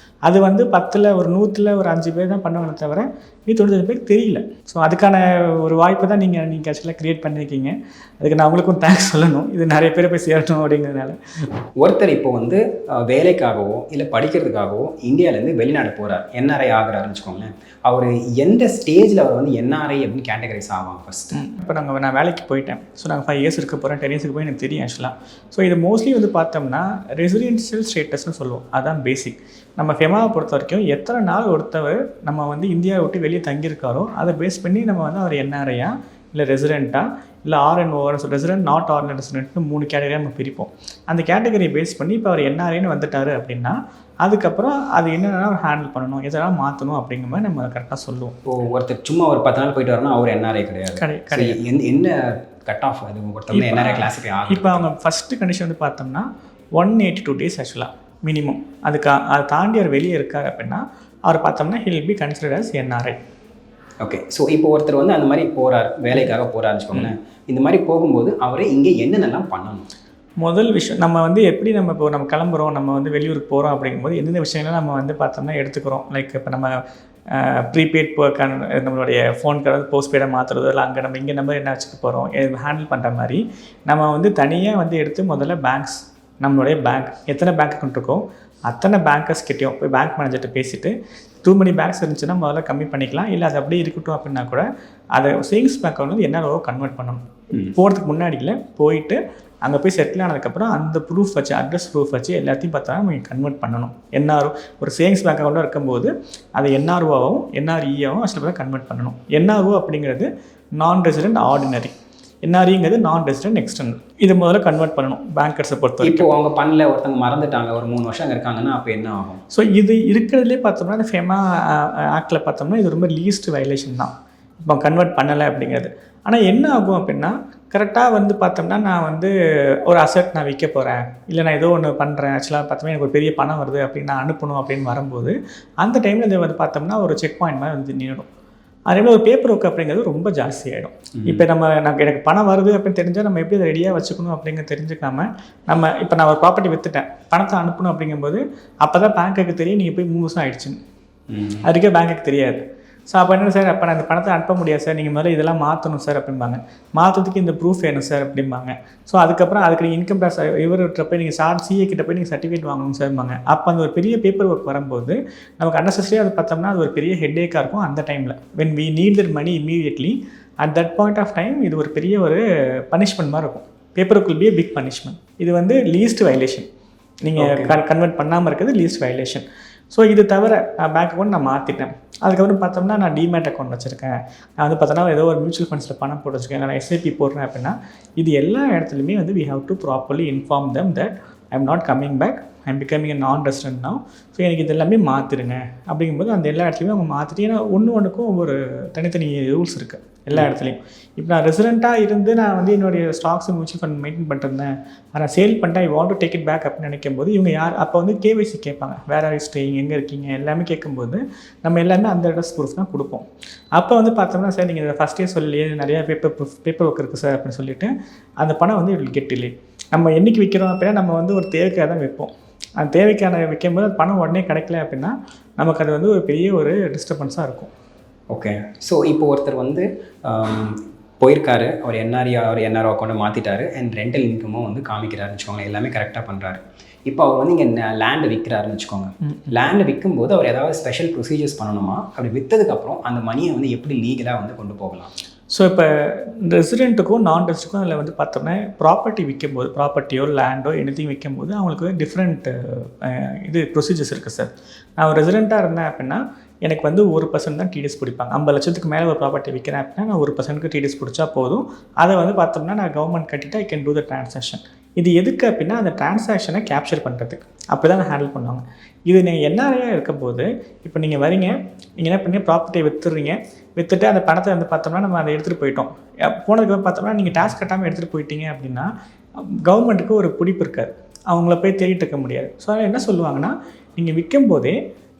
அது வந்து 10ல் ஒரு 100ல் ஒரு 5 பேர் தான் பண்ணுவாங்களே தவிர 95 பேருக்கு தெரியல. ஸோ அதுக்கான ஒரு வாய்ப்பை தான் நீங்கள் ஆக்சுவலாக க்ரியேட் பண்ணியிருக்கீங்க. அதுக்கு நான் உங்களுக்கும் தேங்க்ஸ் சொல்லணும், இது நிறைய பேரை போய் சேரணும் அப்படிங்கிறதுனால. ஒருத்தர் இப்போ வந்து வேலைக்காகவோ இல்லை படிக்கிறதுக்காகவோ இந்தியாவிலேருந்து வெளிநாடு போகிறார், என்ஆர்ஐ ஆகிறாருன்னு வச்சுக்கோங்களேன். அவர் எந்த ஸ்டேஜில் அவர் வந்து என்ஆர்ஐ அப்படின்னு கேட்டகரைஸ் ஆவாங்க ஃபஸ்ட்டு? இப்போ நான் வேலைக்கு போயிட்டேன். ஸோ நாங்கள் 5 இயர்ஸ் இருக்க போகிறேன், 10 இயர்ஸுக்கு போய் எனக்கு தெரியும் ஆக்சுவலாக. ஸோ இது மோஸ்ட்லி வந்து பார்த்தோம்னா ரெசிடென்ஷியல் ஸ்டேட்டஸ்னு சொல்லுவோம், அதுதான் பேசிக். நம்ம ஃபெமாவை பொறுத்த வரைக்கும் எத்தனை நாள் ஒருத்தவர் நம்ம வந்து இந்தியாவை விட்டு வெளியே தங்கியிருக்காரோ அதை பேஸ் பண்ணி நம்ம வந்து அவர் என்ஆர்ஐயா இல்லை ரெசிடெண்ட்டாக இல்லை ஆர்என்ஓ ரெசிடென்ட் நாட் ஆர்என் ரெசிடென்ட்னு 3 கேட்டகரியாக நம்ம பிரிப்போம். அந்த கேட்டகரியை பேஸ் பண்ணி இப்போ அவர் என்ஆர்ஐன்னு வந்துட்டார் அப்படின்னா அதுக்கப்புறம் அது என்னென்னா அவர் ஹேண்டில் பண்ணணும், எதெல்லாம் மாற்றணும் அப்படிங்கிற மாதிரி நம்ம கரெக்டாக சொல்லுவோம். ஒருத்தர் சும்மா ஒரு 10 நாள் போயிட்டு வரணும், அவர் என்ஆர்ஐ கிடையாது. என்ன கட் ஆஃப் அது ஒருத்தர் என்ஆர்ஐ கிளாஸிஃபை ஆகும்? இப்போ அவங்க ஃபஸ்ட்டு கண்டிஷன் வந்து பார்த்தோம்னா 182 days ஆக்சுவலாக மினிமம். அதை தாண்டி அவர் வெளியே இருக்கார் அப்படின்னா அவர் பார்த்தோம்னா he'll be considered as NRI. Okay. So இப்போ ஒருத்தர் வந்து அந்த மாதிரி போகிறார், வேலைக்காக போகிறாருன்னு வச்சுக்கோங்களேன். இந்த மாதிரி போகும்போது அவர் இங்கே என்னென்னலாம் பண்ணணும்? முதல் விஷயம் நம்ம வந்து எப்படி நம்ம கிளம்புறோம், நம்ம வந்து வெளியூருக்கு போகிறோம் அப்படிங்கும்போது எந்தெந்த விஷயங்கள்லாம் நம்ம வந்து பார்த்தோம்னா எடுத்துக்கிறோம். லைக் இப்போ நம்ம ப்ரீபெய்ட் நம்மளுடைய ஃபோன் கார்டு போஸ்ட்பெய்டாக மாற்றுறதோ இல்லை அங்கே நம்ம இங்கே நம்பர் என்ன வச்சுக்க போகிறோம் ஹேண்டில் பண்ணுற மாதிரி நம்ம வந்து தனியாக வந்து எடுத்து முதல்ல பேங்க்ஸ், நம்மளுடைய பேங்க் எத்தனை பேங்க் அக்கௌண்ட் இருக்கோ அத்தனை பேங்கர்ஸ் கிட்டேயும் போய் பேங்க் மேனேஜர்கிட்ட பேசிவிட்டு டூ மணி பேங்க்ஸ் இருந்துச்சுன்னா முதல்ல கம்மி பண்ணிக்கலாம், இல்லை அது அப்படியே இருக்கட்டும் அப்படின்னா கூட அதை சேவிங்ஸ் பேங்க் வந்து என்னவோ கன்வெர்ட் பண்ணணும். போகிறதுக்கு முன்னாடியில் போயிட்டு அங்கே போய் செட்டில் ஆனதுக்கப்புறம் அந்த ப்ரூஃப் வச்சு அட்ரஸ் ப்ரூஃப் வச்சு எல்லாத்தையும் பார்த்தா நம்ம கன்வெர்ட் பண்ணணும். என்ஆர்ஓ ஒரு சேவிங்ஸ் பேங்க் அக்கௌண்ட்டாக இருக்கும்போது அதை என்ஆர்ஓவாகவும் என்ஆர்இயாகவும் ஆக்சுவலாக கன்வெர்ட் பண்ணணும். என்ஆர்ஓ அப்படிங்கிறது நான் ரெசிடென்ட் ஆர்டினரி, என்ஆர்இங்கிறது நான் ரெசிடென்ட் எக்ஸ்டர்னல். இது முதல்ல கன்வெர்ட் பண்ணணும் பேங்கர்ஸை பொறுத்த வரைக்கும். இப்போ அவங்க பண்ணல, ஒருத்தவங்க மறந்துட்டாங்க, ஒரு 3 வருஷம் அங்கே இருக்காங்கன்னா அப்போ என்ன ஆகும்? ஸோ இது இருக்கிறதுலே பார்த்தோம்னா இந்த ஃபெமா ஆக்டில் பார்த்தோம்னா இது ரொம்ப லீஸ்ட் வயலேஷன் தான் இப்போ கன்வெர்ட் பண்ணலை அப்படிங்கிறது. ஆனால் என்ன ஆகும் அப்படின்னா கரெக்டாக வந்து பார்த்தோம்னா நான் வந்து ஒரு அசெட் நான் விற்க போகிறேன், இல்லை நான் ஏதோ ஒன்று பண்ணுறேன், ஆக்சுவலாக பார்த்தோம்னா எனக்கு ஒரு பெரிய பணம் வருது அப்படின்னு நான் அனுப்பணும் அப்படின்னு வரும்போது அந்த டைமில் இது வந்து பார்த்தோம்னா ஒரு செக் பாயிண்ட் மாதிரி வந்து நின்றுடும். அதேமாதிரி ஒரு பேப்பர் ஒர்க் அப்படிங்கிறது ரொம்ப ஜாஸ்தி ஆகிடும். இப்போ எனக்கு பணம் வருது அப்படின்னு தெரிஞ்சால் நம்ம எப்படி அதை ரெடியாக வச்சுக்கணும் அப்படிங்கிறது தெரிஞ்சுக்காம இப்போ நான் ஒரு ப்ராப்பர்ட்டி விற்றுட்டேன், பணத்தை அனுப்பணும் அப்படிங்கும்போது அப்போ தான் பேங்க்குக்கு தெரியும் நீங்கள் போய் 3 வருஷம் ஆகிடுச்சுன்னு, அதுக்கே பேங்க்குக்கு தெரியாது. ஸோ அப்போ என்ன சார், அப்போ நான் அந்த பணத்தை அனுப்ப முடியாது சார், நீங்கள் முதல்ல இதெல்லாம் மாற்றணும் சார் அப்படிம்பாங்க. மாற்றத்துக்கு இந்த ப்ரூஃப் வேணும் சார் அப்படிம்பாங்க. ஸோ அதுக்கப்புறம் அதுக்கு நீங்கள் இன்கம் டேக்ஸ் இவர்கிட்ட போய் நீங்கள் சிஏ கிட்ட போய் நீங்கள் சர்டிஃபிகேட் வாங்கணும் சார்பாங்க. அப்போ அந்த ஒரு பெரிய பேப்பர் ஒர்க் வரும்போது நமக்கு அன்னெசரியாக அது பார்த்தோம்னா அது ஒரு பெரிய ஹெட்டேக்காக இருக்கும் அந்த டைமில். When we need that money immediately at that point of time இது ஒரு பெரிய ஒரு பனிஷ்மெண்ட் மாதிரி இருக்கும். Paper work will be a big punishment. இது வந்து லீஸ்ட் வயலேஷன், நீங்கள் கன்வெர்ட் பண்ணாமல் இருக்கிறது லீஸ்ட் வயலேஷன். ஸோ இது தவிர பேங்க் அக்கௌண்ட் நான் மாற்றிட்டேன், அதுக்கப்புறம் பார்த்தோம்னா நான் டிமேட் அக்கௌண்ட் வச்சுருக்கேன், நான் வந்து பார்த்தோன்னா ஏதோ ஒரு மியூச்சுவல் ஃபண்ட்ஸில் பணம் போட்டு வச்சுருக்கேன், நான் எஸ்ஐபி போடுறேன் அப்படின்னா இது எல்லா இடத்துலையுமே வந்து we have to properly inform them that I am not coming back, I am becoming a non-resident now. So எனக்கு இது எல்லாமே மாற்றிடுங்க அப்படிங்கும்போது அந்த எல்லா இடத்துலையுமே அவங்க மாற்றிட்டு, ஏன்னா ஒன்றுக்கும் ஒரு தனித்தனி ரூல்ஸ் இருக்குது எல்லா இடத்துலையும். இப்போ நான் ரெசிடெண்ட்டாக இருந்து நான் வந்து என்னுடைய ஸ்டாக்ஸ் மியூச்சுவல் ஃபண்ட் மெயின்டைன் பண்ணிருந்தேன், நான் சேல் பண்ணிட்டேன், I want to take it back அப்படின்னு நினைக்கும் போது இவங்க யார் அப்போ வந்து கேவைசி கேட்பாங்க, வேர் ஆர் யூ ஸ்டேயிங், எங்கே இருக்கீங்க எல்லாமே கேட்கும்போது நம்ம எல்லாமே அந்த அட்ரஸ் ப்ரூஃப் தான் கொடுப்போம். அப்போ வந்து பார்த்தோம்னா சார் நீங்கள் ஃபஸ்ட்டே சொல்லியே நிறையா பேப்பர் ஒர்க் இருக்குது சார் அப்படின்னு சொல்லிட்டு அந்த பணம் வந்து இட் கெட் டிலே. நம்ம என்றைக்கு விற்கிறோம் அப்படின்னா நம்ம வந்து ஒரு தேவைக்காக தான் வைப்போம், அந்த தேவைக்கான வைக்கும்போது அது பணம் உடனே கிடைக்கல அப்படின்னா நமக்கு அது வந்து ஒரு பெரிய ஒரு டிஸ்டர்பன்ஸாக இருக்கும். ஓகே, ஸோ இப்போ ஒருத்தர் வந்து போயிருக்காரு, அவர் என்ஆர்ஓ அக்கௌண்ட்டை மாற்றிட்டாரு அண்ட் ரெண்டல் இன்கமும் வந்து காமிக்கிறாருன்னு வச்சுக்கோங்க, எல்லாமே கரெக்டாக பண்ணுறாரு. இப்போ அவர் வந்து இங்கே லேண்டை விற்கிறாருன்னு வச்சுக்கோங்க, லேண்டை விற்கும்போது அவர் ஏதாவது ஸ்பெஷல் ப்ரொசீஜர்ஸ் பண்ணணுமா? அப்படி விற்றதுக்கப்புறம் அந்த மணியை வந்து எப்படி லீகலாக வந்து கொண்டு போகலாம்? ஸோ இப்போ ரெசிடெண்ட்டுக்கும் நான் ரெசிடெண்ட்டுக்கும் அதில் வந்து பார்த்தோம்னா ப்ராப்பர்ட்டி விற்கும்போது, ப்ராப்பர்ட்டியோ லேண்டோ எனிதிங் விற்கும்போது அவங்களுக்கு வந்து டிஃப்ரெண்ட் இது ப்ரொசீஜர்ஸ் இருக்குது சார். நான் ஒரு ரெசிடெண்ட்டாக இருந்தேன் அப்படின்னா எனக்கு வந்து 1% தான் டிடிஎஸ் பிடிப்பாங்க. 50 லட்சத்துக்கு மேலே ஒரு ப்ராப்பர்ட்டி விற்கிறேன் அப்படின்னா நான் 1%க்கு டிடிஎஸ் பிடிச்சா போதும். அதை வந்து பார்த்தோம்னா நான் கவர்மெண்ட் கட்டிட்டு I can do the transaction. இது எதுக்கு அப்படின்னா அந்த ட்ரான்சாக்ஷனை கேப்சர் பண்ணுறதுக்கு, அப்படி தான் ஹேண்டில் பண்ணுவாங்க. இது நீங்கள் என்ஆர்ஐயாக இருக்கும்போது இப்போ நீங்கள் வரீங்க, நீங்கள் என்ன பண்ணி ப்ராப்பர்ட்டியை விற்றுட்டு அந்த பணத்தை வந்து பார்த்தோம்னா நம்ம அதை எடுத்துகிட்டு போயிட்டோம். போனதுக்கு பார்த்தோம்னா நீங்கள் டேக்ஸ் கட்டாமல் எடுத்துகிட்டு போயிட்டீங்க அப்படின்னா கவர்மெண்ட்டுக்கு ஒரு பிடிப்பு இருக்காது, அவங்கள போய் தேடிட்டு இருக்க முடியாது. ஸோ அதனால் என்ன சொல்லுவாங்கன்னா நீங்கள் விற்கும் போதே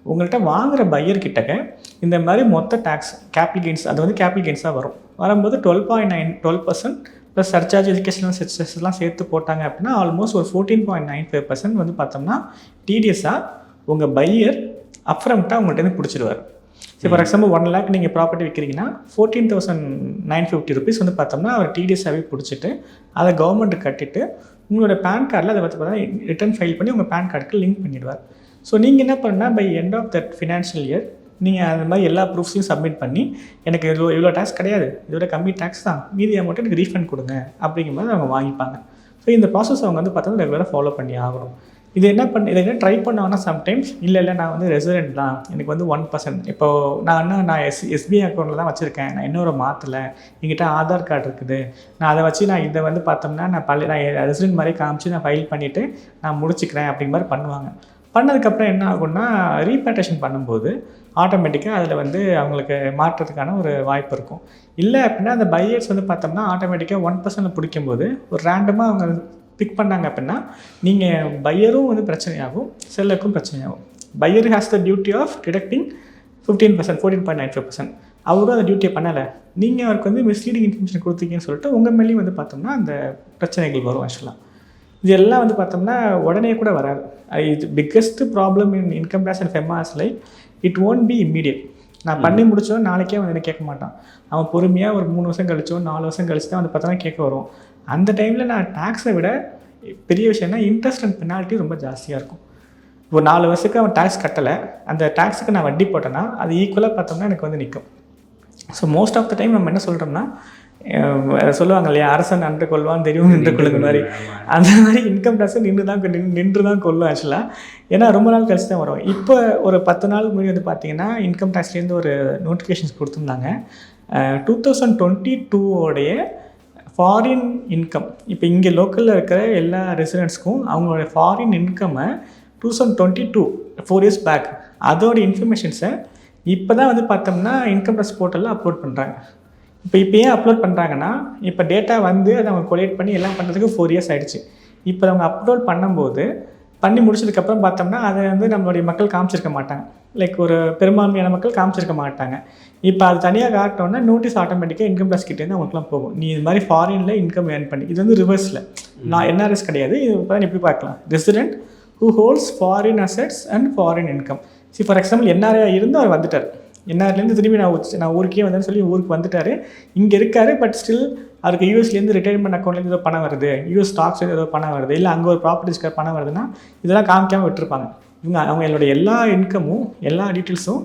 உங்கள்கிட்ட வாங்குகிற பையர்கிட்டக்க இந்த மாதிரி மொத்த டேக்ஸ் கேபிட்டல் கெயின்ஸ் அது வந்து கேபிட்டல் கெயின்ஸாக வரும்போது 12% ப்ளஸ் சர்சார்ஜ் எஜுகேஷனல் செஸ்லாம் சேர்த்து போட்டாங்க அப்படின்னா ஆல்மோஸ்ட் ஒரு 14.95% வந்து பார்த்தோம்னா டிடிஎஸ்ஸாக உங்கள் பையர் அப்ஃப்ரண்ட்டாக உங்கள்கிட்ட பிடிச்சிடுவார். ஸோ ஃபார் எக்ஸாம்பிள் 1 lakh நீங்கள் ப்ராப்பர்ட்டி விற்கிறீங்கன்னா 14,950 rupees வந்து பார்த்தோம்னா அவர் டிடிஎஸ்ஸாகவே பிடிச்சிட்டு அதை கவர்மெண்ட்டுக்கு கட்டிட்டு உங்களோட பேன் கார்டில் அதை பார்த்தா ரிட்டர்ன் ஃபைல் பண்ணி உங்கள் பேன் கார்டுக்கு லிங்க் பண்ணிடுவார். ஸோ நீங்கள் என்ன பண்ணால் by end of that financial year நீங்கள் அந்த மாதிரி எல்லா ப்ரூஃப்ஸையும் சப்மிட் பண்ணி எனக்கு இவ்வளோ டேக்ஸ் கிடையாது, இதோட கம்மி டேக்ஸ் தான், மீதி அமௌண்ட்டு எனக்கு ரீஃபண்ட் கொடுங்க அப்படிங்கும்போது அவங்க வாங்கிப்பாங்க. ஸோ இந்த ப்ராசஸ் அவங்க வந்து பார்த்தா ரெகுலராக ஃபாலோ பண்ணி ஆகணும். இதை என்ன ட்ரை பண்ணாங்கன்னா சம்டைம்ஸ் இல்லை நான் வந்து ரெசிடென்ட் தான், எனக்கு வந்து 1%. இப்போது நான் எஸ்பிஐ அக்கௌண்ட்டில் தான் வச்சுருக்கேன், நான் இன்னொரு மாற்றலை, என்கிட்ட ஆதார் கார்டு இருக்குது, நான் அதை வச்சு நான் இதை வந்து பார்த்தோம்னா நான் ரெசிடென்ட் மாதிரி காமிச்சு நான் ஃபைல் பண்ணிவிட்டு நான் முடிச்சுக்கிறேன் அப்படிங்கிற மாதிரி பண்ணுவாங்க. பண்ணதுக்கப்புறம் என்ன ஆகும்னா ரீபேட்டேஷன் பண்ணும்போது ஆட்டோமேட்டிக்காக அதில் வந்து அவங்களுக்கு மாற்றுறதுக்கான ஒரு வாய்ப்பு இருக்கும். இல்லை அப்படின்னா அந்த பையர்ஸ் வந்து பார்த்தோம்னா ஆட்டோமேட்டிக்காக 1% பிடிக்கும்போது ஒரு ரேண்டமாக அவங்க பிக் பண்ணாங்க அப்படின்னா நீங்கள் பையரும் வந்து பிரச்சனையாகும், செல்லருக்கும் பிரச்சனையாகும். Buyer has the duty of deducting 15%, 14.95%. அவரும் அந்த டியூட்டியை பண்ணலை, நீங்கள் அவருக்கு வந்து மிஸ்லீடிங் இன்ஃபர்மேஷன் கொடுத்தீங்கன்னு சொல்லிட்டு உங்கள் மேலேயும் வந்து பார்த்தோம்னா அந்த பிரச்சனைகள் வரும். ஆக்சுவலாக இது எல்லாம் வந்து பார்த்தோம்னா உடனே கூட வராது. இது biggest problem in income tax and FEMAs like it won't be immediate. நான் பண்ணி முடிச்சோம் நாளைக்கே வந்து கேட்க மாட்டான், அவன் பொறுமையாக ஒரு 3 வருஷம் கழிச்சோ 4 வருஷம் கழிச்சு தான் வந்து பார்த்தோன்னா கேட்க வரும். அந்த டைமில் நான் டேக்ஸை விட பெரிய விஷயம்னா இன்ட்ரெஸ்ட் அண்ட் பெனால்ட்டி ரொம்ப ஜாஸ்தியாக இருக்கும். இப்போ 4 வருஷத்துக்கு அவன் டேக்ஸ் கட்டலை, அந்த டேக்ஸுக்கு நான் வட்டி போட்டேன்னா அது ஈக்குவலாக பார்த்தோம்னா எனக்கு வந்து நிற்கும். So most of the time நம்ம என்ன சொல்கிறோம்னா சொல்லுவாங்க இல்லையா, அரசன் அன்று கொள்வான் தெரியும் நின்று கொள்ளுங்க மாதிரி, அந்த மாதிரி இன்கம் டேக்ஸை நின்று தான் கொள்ளும் ஆக்சுவலாக. ஏன்னா ரொம்ப நாள் கழிச்சு தான் வரும். இப்போ ஒரு 10 நாள் முன்னாடி வந்து பார்த்தீங்கன்னா இன்கம் டேக்ஸ்லேருந்து ஒரு நோட்டிஃபிகேஷன்ஸ் கொடுத்துருந்தாங்க. 2022 ஃபாரின் இன்கம், இப்போ இங்கே லோக்கலில் இருக்கிற எல்லா ரெசிடென்ட்ஸ்க்கும் அவங்களோட ஃபாரின் இன்கம்மை 2022 4 years பேக் அதோட இன்ஃபர்மேஷன்ஸை இப்போ தான் வந்து பார்த்தோம்னா இன்கம் டேக்ஸ் போர்ட்டலில் அப்லோட் பண்ணுறாங்க. இப்போ ஏன் அப்லோட் பண்ணுறாங்கன்னா இப்போ டேட்டா வந்து அதை அவங்க கொலேட் பண்ணி எல்லாம் பண்ணுறதுக்கு 4 years ஆகிடுச்சு. இப்போ அவங்க அப்லோட் பண்ணி முடிச்சதுக்கப்புறம் பார்த்தோம்னா அதை வந்து நம்மளுடைய மக்கள் காமிச்சிருக்க மாட்டாங்க, லைக் ஒரு பெரும்பான்மையான மக்கள் காமிச்சிருக்க மாட்டாங்க. இப்போ அது தனியாக காட்டோன்னா நோட்டீஸ் ஆட்டோமேட்டிக்காக இன்கம் டேக்ஸ் கிட்டேருந்து அவங்களுக்குலாம் போகும், நீ இது மாதிரி ஃபாரினில் இன்கம் ஏர்ன் பண்ணி. இது வந்து ரிவர்ஸில், நான் என்ஆர்எஸ் கிடையாது, இது இப்போ எப்படி பார்க்கலாம், resident who holds foreign assets and foreign income. For example NRI இருந்து அவர் வந்துட்டார், என்ஆர்லேருந்து திரும்பி நான் ஊருக்கே வந்தேன்னு சொல்லி ஊருக்கு வந்துட்டார், இங்கே இருக்கார், பட் ஸ்டில் அவருக்கு யூஎஸ்லேருந்து ரிட்டைர்மெண்ட் அக்கௌண்ட்லேருந்து ஏதோ பணம் வருது, யூஎஸ் ஸ்டாக்ஸ்லேருந்து ஏதோ பணம் வருது, இல்லை அங்கே ஒரு ப்ராப்பர்ட்டிஸ்க்கு பணம் வருதுன்னா இதெல்லாம் காமிக்காமல் விட்டுருப்பாங்க. அவங்களோட எல்லா இன்கமும் எல்லா டீட்டெயில்ஸும்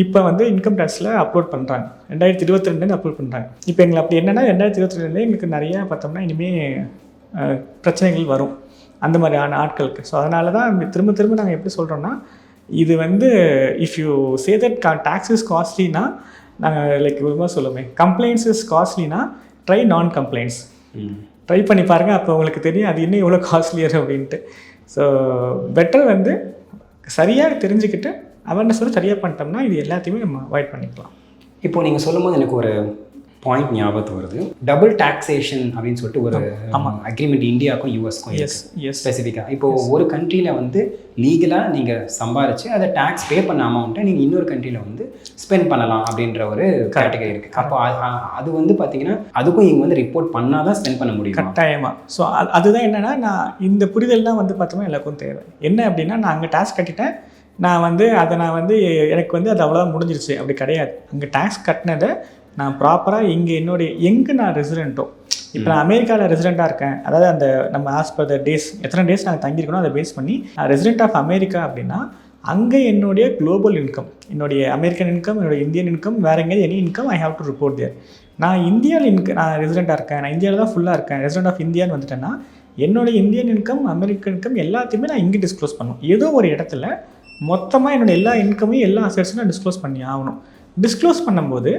இப்போ வந்து இன்கம் டேக்ஸில் அப்லோட் பண்ணுறாங்க. 2022 அப்லோட் பண்ணுறாங்க. இப்போ எங்களுக்கு அப்படி என்னென்னா 2022 எங்களுக்கு நிறையா பார்த்தோம்னா இனிமேல் பிரச்சனைகள் வரும் அந்த மாதிரியான ஆட்களுக்கு. ஸோ அதனால தான் திரும்ப நாங்கள் எப்படி சொல்கிறோன்னா இது வந்து if you say that tax is காஸ்ட்லினா நாங்கள் லைக் விதமாக சொல்லுவோமே, கம்ப்ளைண்ட்ஸ் இஸ் காஸ்ட்லினா ட்ரை நான் கம்ப்ளைண்ட்ஸ் ட்ரை பண்ணி பாருங்கள். அப்போ உங்களுக்கு தெரியும் அது இன்னும் எவ்வளோ காஸ்ட்லியர் அப்படின்ட்டு. ஸோ பெட்டர் வந்து சரியாக தெரிஞ்சுக்கிட்டு அவேர்னஸ் வந்து சரியாக பண்ணிட்டோம்னா இது எல்லாத்தையுமே நம்ம அவாய்ட் பண்ணிக்கலாம். இப்போ நீங்கள் சொல்லும்போது எனக்கு ஒரு பாயிண்ட் ஞாபகத்து வருது. டபுள் டாக்ஸேஷன் அப்படின்னு சொல்லிட்டு ஒரு அக்ரிமெண்ட் இந்தியாவுக்கும் யூஎஸ்க்கும் ஸ்பெசிஃபிக்காக. இப்போது ஒரு கண்ட்ரியில் வந்து லீகலாக நீங்கள் சம்பாதிச்சு அதை டேக்ஸ் பே பண்ண அமௌண்ட்டை நீங்கள் இன்னொரு கண்ட்ரியில் வந்து ஸ்பெண்ட் பண்ணலாம் அப்படின்ற ஒரு கேட்டகரி இருக்குது. அப்போ அது வந்து பார்த்தீங்கன்னா அதுக்கும் இங்கே வந்து ரிப்போர்ட் பண்ணால் தான் ஸ்பெண்ட் பண்ண முடியும் கட்டாயமாக. ஸோ அதுதான் என்னென்னா, நான் இந்த புரிதல்லாம் வந்து பார்த்தோம்னா எல்லாருக்கும் தேவை. என்ன அப்படின்னா, நான் அங்கே டேக்ஸ் கட்டிட்டேன், நான் வந்து எனக்கு வந்து அது அவ்வளோதான் முடிஞ்சிருச்சு அப்படி கிடையாது. அங்கே டேக்ஸ் கட்டினதை நான் ப்ராப்பராக எங்கே நான் ரெசிடெண்ட்டோ, இப்போ நான் அமெரிக்காவில் ரெசிடெண்ட்டாக இருக்கேன், அதாவது அந்த நம்ம ஆஸ் பர் த டேஸ் எத்தனை டேஸ் நாங்கள் தங்கியிருக்கணும் அதை பேஸ் பண்ணி நான் ரெசிடெண்ட் ஆஃப் அமெரிக்கா அப்படின்னா அங்கே என்னுடைய குளோபல் இன்கம், என்னுடைய அமெரிக்கன் இன்கம், என்னுடைய இந்தியன் இன்கம், வேறு எங்கேயாவது any income I have to report there. நான் இந்தியாவில் நான் ரெசிடெண்ட்டாக இருக்கேன், நான் இந்தியாவில் தான் ஃபுல்லாக இருக்கேன், ரெசிடெண்ட் ஆஃப் இந்தியான்னு வந்துட்டேன்னா என்னுடைய இந்தியன் இன்கம், அமெரிக்கன் இன்கம் எல்லாத்தையுமே நான் இங்கே டிஸ்க்ளோஸ் பண்ணணும். ஏதோ ஒரு இடத்துல மொத்தமாக என்னோடய எல்லா இன்கமையும் எல்லா அசட்ஸும் நான் டிஸ்க்ளோஸ் பண்ணி ஆகணும். டிஸ்க்ளோஸ் பண்ணும்போது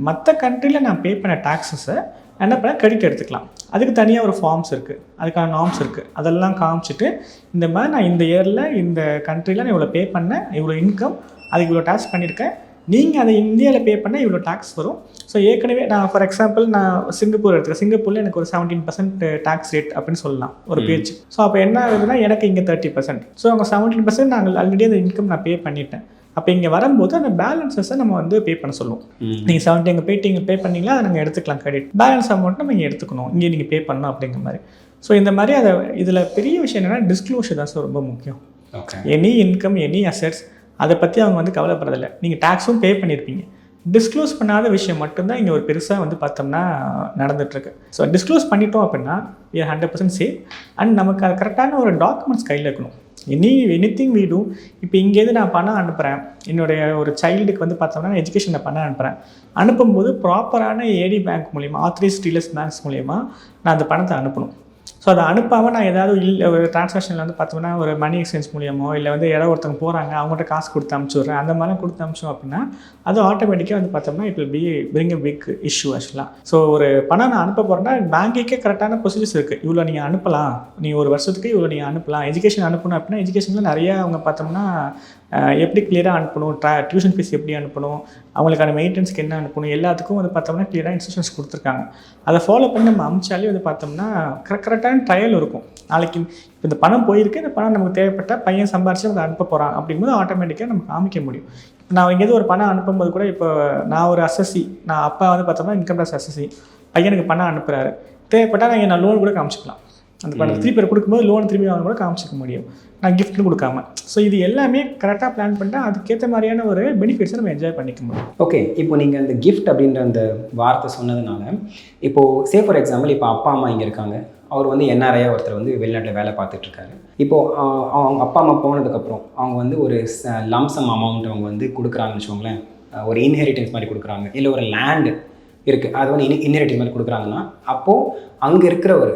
மற்ற கண்ட்ரியில் நான் பே பண்ண டாக்ஸஸை என்ன பண்ண கிரெடிட் எடுத்துக்கலாம். அதுக்கு தனியாக ஒரு ஃபார்ம்ஸ் இருக்குது, அதுக்கான நார்ம்ஸ் இருக்குது. அதெல்லாம் காமிச்சிட்டு இந்த மாதிரி நான் இந்த இயரில் இந்த கண்ட்ரியில் நான் இவ்வளோ பே பண்ணேன், இவ்வளோ இன்கம், அதுக்கு இவ்வளோ டேக்ஸ் பண்ணியிருக்கேன், நீங்கள் அதை இந்தியாவில் பே பண்ணால் இவ்வளோ டேக்ஸ் வரும். ஸோ ஏற்கனவே நான் ஃபார் எக்ஸாம்பிள் நான் சிங்கப்பூர் எடுத்துக்கிறேன், சிங்கப்பூரில் எனக்கு ஒரு 17% டேக்ஸ் ரேட் அப்படின்னு சொல்லலாம் ஒரு பேச்சு. ஸோ அப்போ என்ன ஆகுதுன்னா எனக்கு இங்கே 30%. ஸோ அவங்க 17% நாங்கள் ஆல்ரெடி அந்த இன்கம் நான் பே பண்ணிட்டேன். அப்போ இங்கே வரும்போது அந்த பேலன்ஸஸை நம்ம வந்து பே பண்ண சொல்லுவோம். நீங்கள் 70 எங்கே பே பண்ணீங்களா அதை நாங்கள் எடுத்துக்கலாம் கிரெடிட், பேலன்ஸ் அமௌண்ட் நம்ம இங்கே எடுத்துக்கணும், இங்கே நீங்கள் பே பண்ணணும் அப்படிங்கிற மாதிரி. ஸோ இந்த மாதிரி இதில் பெரிய விஷயம் என்னென்னா டிஸ்க்ளோஷர் தான் சார் ரொம்ப முக்கியம். எனி இன்கம், எனி அசட்ஸ், அதை பற்றி அவங்க வந்து கவலைப்படுறதில்லை. நீங்கள் டேக்ஸும் பே பண்ணியிருப்பீங்க, டிஸ்க்ளோஸ் பண்ணாத விஷயம் மட்டும்தான் இங்கே ஒரு பெருசாக வந்து பார்த்தோம்னா நடந்துகிட்ருக்கு. ஸோ டிஸ்க்ளோஸ் பண்ணிட்டோம் அப்படின்னா 100% சேஃப். அண்ட் நமக்கு அது கரெக்டான ஒரு டாக்குமெண்ட்ஸ் கையில் இருக்கணும். எனிதிங் வீ டூ. இப்போ இங்கேருந்து நான் பணம் அனுப்புகிறேன், என்னுடைய ஒரு சைல்டுக்கு வந்து பார்த்தோம்னா எஜுகேஷனில் பணம் அனுப்பும்போது ப்ராப்பரான ஏடி பேங்க் மூலிமா, ஆத்தரைஸ்ட் டீலர்ஸ் பேங்க்ஸ் மூலிமா நான் அந்த பணத்தை அனுப்பணும். ஸோ அதை அனுப்பாமல் நான் ஏதாவது ஒரு ட்ரான்சாக்ஷனில் வந்து பார்த்தோம்னா ஒரு மணி எக்ஸ்சேஞ்ச் மூலியமோ இல்லை வந்து யாராவது ஒருத்தவங்க போகிறாங்க அவங்கள்ட்ட காசு கொடுத்து அனுப்பிச்சுட்றேன், அந்த மாதிரிலாம் கொடுத்து அனுப்பிச்சோம் அப்படின்னா அது ஆட்டோமேட்டிக்காக வந்து பார்த்தோம்னா it will be bring a big issue ஆக்சுவலாக. ஸோ ஒரு பணம் நான் அனுப்ப போகிறேன்னா பேங்க்குக்கே கரெக்டான ப்ரொசீஜர்ஸ் இருக்குது. இவ்வளோ நீங்கள் அனுப்பலாம், நீங்கள் ஒரு வருஷத்துக்கு இவ்வளோ நீங்கள் அனுப்பலாம். எஜுகேஷன் அனுப்பணும் அப்படின்னா எஜுகேஷனில் நிறையா அவங்க பார்த்தோம்னா எப்படி கிளியராக அனுப்பணும், டியூஷன் ஃபீஸ் எப்படி அனுப்பணும், அவங்களுக்கான மெயின்டெனன்ஸ்க்கு என்ன அனுப்பணும், எல்லாத்துக்கும் வந்து பார்த்தோம்னா கிளியராக இன்ஸ்ட்ரக்ஷன்ஸ் கொடுத்துருக்காங்க. அதை ஃபாலோ பண்ணி நம்ம அமிச்சாலே வந்து பார்த்தோம்னா கரெக்டான ட்ரையல் இருக்கும். நாளைக்கு இப்போ இந்த பணம் போயிருக்கு, இந்த பணம் நமக்கு தேவைப்பட்ட பையன் சம்பாரிச்சு நமக்கு அனுப்ப போகிறான் அப்படிங்கும்போது ஆட்டோமேட்டிக்காக நம்ம காமிக்க முடியும். இப்போ நான் எங்கேயாவது ஒரு பணம் அனுப்பும்போது கூட, இப்போ நான் ஒரு அசசி, நான் அப்பா வந்து பார்த்தோம்னா இன்கம் டேக்ஸ் அசசி, பையனுக்கு பணம் அனுப்புகிறாரு, தேவைப்பட்டால் நான் லோன் கூட காமிச்சிக்கலாம். அந்த பணத்தை திருப்பி கொடுக்கும்போது லோன் திரும்பி அவங்க கூட காமிச்சிக்க முடியும், நான் கிஃப்ட்னு கொடுக்காம. ஸோ இது எல்லாமே கரெக்டாக பிளான் பண்ணிட்டா அதுக்கேற்ற மாதிரியான ஒரு பெனிஃபிட்ஸை நம்ம என்ஜாய் பண்ணிக்க முடியும். ஓகே, இப்போ நீங்கள் அந்த கிஃப்ட் அப்படின்ற அந்த வார்த்தை சொன்னதுனால, இப்போது சே ஃபார் எக்ஸாம்பிள் இப்போ அப்பா அம்மா இங்கே இருக்காங்க, அவர் வந்து என்ஆர்ஐயாக ஒருத்தர் வந்து வெளிநாட்டில் வேலை பார்த்துட்ருக்காரு. இப்போது அவங்க அப்பா அம்மா போனதுக்கப்புறம் அவங்க வந்து ஒரு லம்சம் அமௌண்ட் அவங்க வந்து கொடுக்குறாங்கன்னு வச்சுக்கோங்களேன், ஒரு இன்ஹெரிட்டன்ஸ் மாதிரி கொடுக்குறாங்க, இல்லை ஒரு லேண்டு இருக்குது அது வந்து இன்ஹெரிட்டன்ஸ் மாதிரி கொடுக்குறாங்கன்னா, அப்போது அங்கே இருக்கிறவர்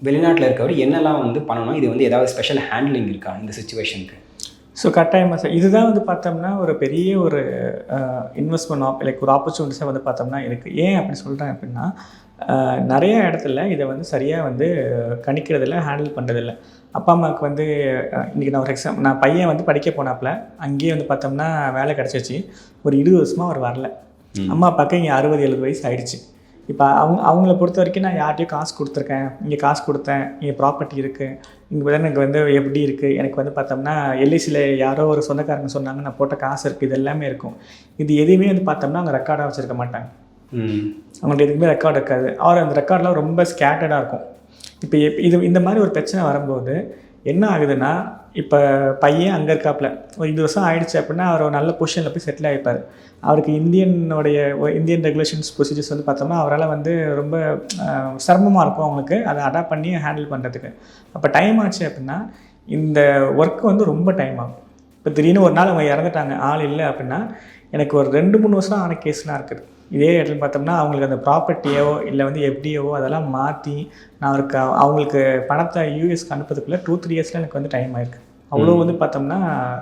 வெளிநாட்டில் இருக்கவர் என்னெல்லாம் வந்து பண்ணணும், இது வந்து ஏதாவது ஸ்பெஷல் ஹேண்ட்லிங் இருக்கா இந்த சிச்சுவேஷனுக்கு? ஸோ கட்டாயமாக சார், இதுதான் வந்து பார்த்தோம்னா ஒரு பெரிய ஒரு இன்வெஸ்ட்மெண்ட் லைக் ஒரு ஆப்பர்ச்சுனிட்டிஸாக வந்து பார்த்தோம்னா இருக்குது. ஏன் அப்படி சொல்கிறேன் அப்படின்னா, நிறைய இடத்துல இதை வந்து சரியாக வந்து கணிக்கிறதில்ல, ஹேண்டில் பண்ணுறதில்ல. அப்பா அம்மாவுக்கு வந்து இன்றைக்கி நான் ஒரு நான் பையன் வந்து படிக்க போனாப்புல, அங்கேயே வந்து பார்த்தோம்னா வேலை கிடச்சிச்சு, ஒரு 20 வருஷமாக அவர் வரல. அம்மா அப்பாவுக்கு இங்கே 60-70 வயசு ஆகிடுச்சு. இப்போ அவங்கள பொறுத்த வரைக்கும் நான் யார்ட்டையும் காசு கொடுத்துருக்கேன், இங்கே காசு கொடுத்தேன், இங்கே ப்ராப்பர்ட்டி இருக்குது, இங்கே வந்து எனக்கு வந்து எப்படி இருக்குது, எனக்கு வந்து பார்த்தோம்னா எல்ஐசியில் யாரோ ஒரு சொந்தக்காரங்க சொன்னாங்க நான் போட்ட காசு இருக்குது, இது எல்லாமே இருக்கும். இது எதுவுமே வந்து பார்த்தோம்னா அவங்க ரெக்கார்டாக வச்சுருக்க மாட்டாங்க. அவங்கள்ட்ட எதுவுமே ரெக்கார்டு இருக்காது. அவர் அந்த ரெக்கார்டெலாம் ரொம்ப ஸ்கேட்டர்டாக இருக்கும். இப்போ இந்த மாதிரி ஒரு பிரச்சனை வரும்போது என்ன ஆகுதுன்னா, இப்போ பையன் அங்கே இருக்காப்புல ஒரு 20 வருஷம் ஆகிடுச்சு அப்படின்னா அவர் ஒரு நல்ல பொசிஷனில் போய் செட்டில் ஆகிப்பார். அவருக்கு இந்தியன் ரெகுலேஷன்ஸ் ப்ரொசீஜர்ஸ் வந்து பார்த்தோம்னா அவரால் வந்து ரொம்ப சிரமமாக இருக்கும் அவங்களுக்கு அதை அடாப்ட் பண்ணி ஹேண்டில் பண்ணுறதுக்கு. அப்போ டைம் ஆச்சு அப்படின்னா இந்த ஒர்க்கு வந்து ரொம்ப டைம் ஆகும். இப்போ திடீர்னு ஒரு நாள் அவங்க இறந்துட்டாங்க, ஆள் இல்லை அப்படின்னா எனக்கு ஒரு 2-3 வருஷம் ஆன கேஸ்லாம் இருக்குது. இதே இடத்துல பார்த்தோம்னா அவங்களுக்கு அந்த ப்ராப்பர்ட்டியோ இல்லை வந்து எஃப்டியோ அதெல்லாம் மாற்றி நான் அவங்களுக்கு பணத்தை யூஎஸ்க்கு அனுப்புறதுக்குள்ளே 2-3 இயர்ஸில் எனக்கு வந்து டைம் ஆயிருக்கு. அவ்வளோ வந்து பார்த்தோம்னா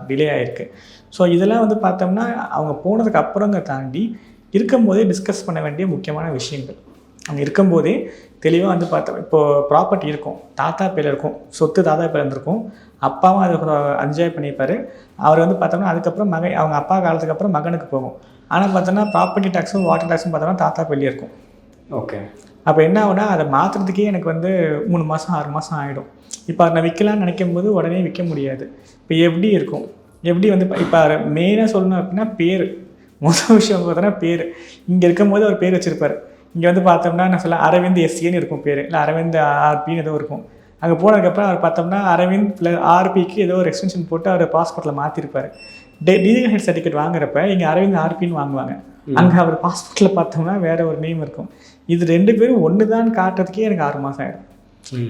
டிலே ஆகிருக்கு. ஸோ இதெல்லாம் வந்து பார்த்தோம்னா அவங்க போனதுக்கு அப்புறங்க தாண்டி இருக்கும்போதே டிஸ்கஸ் பண்ண வேண்டிய முக்கியமான விஷயங்கள். அங்கே இருக்கும்போதே தெளிவாக வந்து பார்த்தோம். இப்போது ப்ராப்பர்ட்டி இருக்கும், தாத்தா பேரில் இருக்கும், சொத்து தாத்தா பேரில் இருந்திருக்கும், அப்பாவும் அதை என்ஜாய் பண்ணியிருப்பார். அவர் வந்து பார்த்தோம்னா அதுக்கப்புறம் அவங்க அப்பா காலத்துக்கு அப்புறம் மகனுக்கு போகும். ஆனால் பார்த்தோன்னா ப்ராப்பர்ட்டி டேக்ஸும் வாட்டர் டேக்ஸும் பார்த்தோம்னா தாத்தா பேர்லேயே இருக்கும். ஓகே. அப்போ என்ன ஆகுனா அதை மாற்றுறதுக்கே எனக்கு வந்து 3 மாதம் 6 மாதம் ஆகிடும். இப்போ நான் விற்கலான்னு நினைக்கும் போது உடனே விற்க முடியாது. இப்போ எப்படி இருக்கும், எப்படி வந்து இப்போ மெயினாக சொல்லணும் அப்படின்னா பேர். முதல் விஷயம் பார்த்தோன்னா பேர். இங்கே இருக்கும்போது அவர் பேர் வச்சுருப்பார். இங்கே வந்து பார்த்தோம்னா நான் சொல்ல அரவிந்த் எஸ்சின்னு இருக்கும் பேர், இல்லை அரவிந்த் ஆர்பின்னு ஏதோ இருக்கும். அங்கே போனதுக்கப்புறம் அவர் பார்த்தோம்னா அரவிந்த் ப்ளஸ் ஆர்பிக்கு ஏதோ ஒரு எக்ஸ்டென்ஷன் போட்டு அவர் பாஸ்போர்ட்டில் மாற்றிருப்பார். டிஜிட்டல் ஹெல்த் சர்டிஃபிகேட் வாங்குறப்ப இங்கே அரவிந்த் ஆர்பின்னு வாங்குவாங்க, அங்கே அவர் பாஸ்போர்ட்டில் பார்த்தோம்னா வேறு ஒரு நேம் இருக்கும். இது 2 பேரும் ஒன்று தான் காட்டுறதுக்கே எனக்கு 6 மாதம் ஆகிடும்.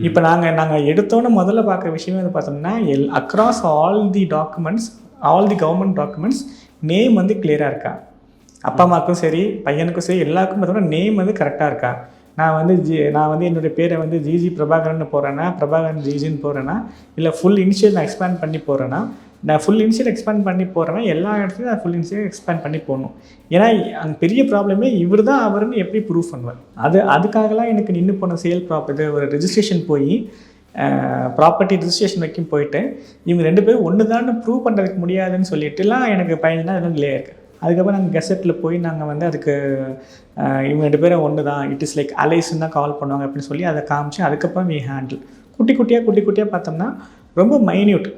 இப்போ நாங்கள் எடுத்தோன்னு முதல்ல பார்க்குற விஷயமே வந்து பார்த்தோம்னா across all the documents, all the government documents name வந்து கிளியராக இருக்கா, அப்பா அம்மாவுக்கும் சரி பையனுக்கும் சரி எல்லாருக்கும் பார்த்தோம்னா நேம் வந்து கரெக்டாக இருக்கா. நான் வந்து என்னுடைய பேரை வந்து ஜிஜி பிரபாகரன் போகிறேன்னா பிரபாகரன் ஜிஜின்னு போகிறேன்னா, இல்லை ஃபுல் இனிஷியல் நான் எக்ஸ்பேண்ட் பண்ணி போகிறேன்னா, நான் ஃபுல் இனிஷியல் எக்ஸ்பேண்ட் பண்ணி போகிறேன்னா எல்லா இடத்துலையும் நான் ஃபுல் இனிஷியல் எக்ஸ்பேண்ட் பண்ணி போடணும். ஏன்னா அங்கே பெரிய ப்ராப்ளமே இவர் தான் அவருன்னு எப்படி ப்ரூவ் பண்ணுவேன். அதுக்காகலாம் எனக்கு நின்று போன சேல் ப்ராப்பர்ட்டி ஒரு ரெஜிஸ்ட்ரேஷன் போய் ப்ராப்பர்ட்டி ரெஜிஸ்ட்ரேஷன் வைக்கும் போயிட்டு இவங்க 2 பேரும் ஒன்று தான் ப்ரூவ் பண்ணுறதுக்கு முடியாதுன்னு சொல்லிட்டுலாம் எனக்கு 15 நாள் எல்லாம் டிலே இருக்குது. அதுக்கப்புறம் நாங்கள் கெசட்டில் போய் நாங்கள் வந்து அதுக்கு இவங்க 2 பேரும் ஒன்று தான், இட் இஸ் லைக் அலைஸ்ன்னு தான் கால் பண்ணுவாங்க அப்படின்னு சொல்லி அதை காமிச்சு அதுக்கப்புறம் ஹேண்டில் குட்டி குட்டியாக பார்த்தோம்னா ரொம்ப மைன்யூட்.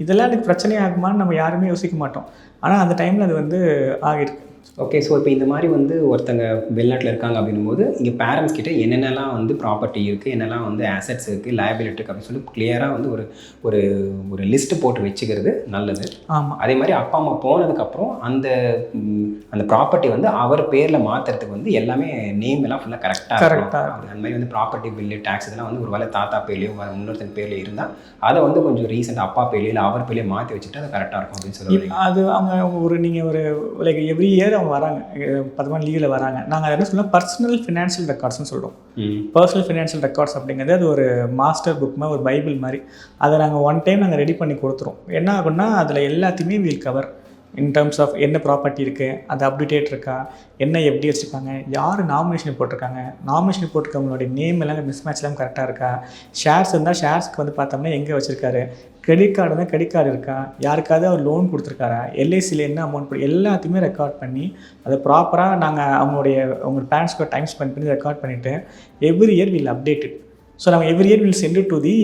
இதெல்லாம் எனக்கு பிரச்சனை ஆகுமான்னு நம்ம யாருமே யோசிக்க மாட்டோம். ஆனால் அந்த டைமில் அது வந்து ஆகிருக்கு. ஓகே. ஸோ இப்போ இந்த மாதிரி வந்து ஒருத்தங்க வெளிநாட்டில் இருக்காங்க அப்படின்னும்போது இங்கே பேரண்ட்ஸ் கிட்ட என்னென்னலாம் வந்து ப்ராப்பர்ட்டி இருக்குது, என்னெல்லாம் வந்து அசெட்ஸ் இருக்குது, லைபிலிட்டி இருக்குது அப்படின்னு சொல்லி கிளியராக வந்து ஒரு ஒரு லிஸ்ட்டு போட்டு வச்சுக்கிறது நல்லது. ஆமாம். அதே மாதிரி அப்பா அம்மா போனதுக்கப்புறம் அந்த ப்ராப்பர்ட்டி வந்து அவர் பேரில் மாற்றுறதுக்கு வந்து எல்லாமே நேம் எல்லாம் ஃபுல்லாக கரெக்டாக அந்த மாதிரி வந்து ப்ராப்பர்ட்டி பில்லு டேக்ஸ் இதெல்லாம் வந்து ஒரு வேலை தாத்தா பேர்லையோ முன்னொருத்தங்க பேர்லையோ இருந்தால் அதை வந்து கொஞ்சம் ரீசெண்டாக அப்பா பேர்லையோ இல்லை அவர் பேர்லையோ மாற்றி வச்சுட்டு அது கரெக்டாக இருக்கும் அப்படின்னு சொல்லி அது அவங்க நீங்கள் ஒரு லைக் எவ்ரி இயர் அவங்க வராங்க 10 லீவில் வராங்க. நாங்கள் அதை என்ன சொல்லலாம் பர்சனல் ஃபினான்ஷியல் ரெக்கார்ட்ஸ்னு சொல்கிறோம். பர்சனல் ஃபினான்ஷியல் ரெக்கார்ட்ஸ் அப்படிங்கிறது அது ஒரு மாஸ்டர் புக் மாதிரி, ஒரு பைபிள் மாதிரி. அதை நாங்கள் ஒன் டைம் நாங்கள் ரெடி பண்ணி கொடுத்துருவோம். என்ன ஆகுன்னா அதில் எல்லாத்தையுமே will cover in terms of என்ன ப்ராப்பர்ட்டி இருக்குது, அது அப்டேட் இருக்கா, என்ன எப்படி வச்சுருக்காங்க, யார் நாமினேஷன் போட்டிருக்காங்க, நாமினேஷன் போட்டிருக்கவங்களுடைய நேம் எல்லாம் மிஸ்மேட்ச் எல்லாம் கரெக்டாக இருக்கா, ஷேர்ஸ் இருந்தால் ஷேர்ஸ்க்கு வந்து பார்த்தோம்னா எங்கே வச்சுருக்காரு, கிரெடிட் கார்டு இருந்தால் கிரெடிட் கார்டு இருக்கா, யாருக்காவது அவர் லோன் கொடுத்துருக்காரா, எல்ஐசியில் என்ன அமௌண்ட் எல்லாத்தையுமே ரெக்கார்ட் பண்ணி அதை ப்ராப்பராக நாங்கள் அவங்க பேரண்ட்ஸ்க்கு டைம் ஸ்பெண்ட் பண்ணி ரெக்கார்ட் பண்ணிவிட்டு every year will updated. So நாங்கள் every year will send to the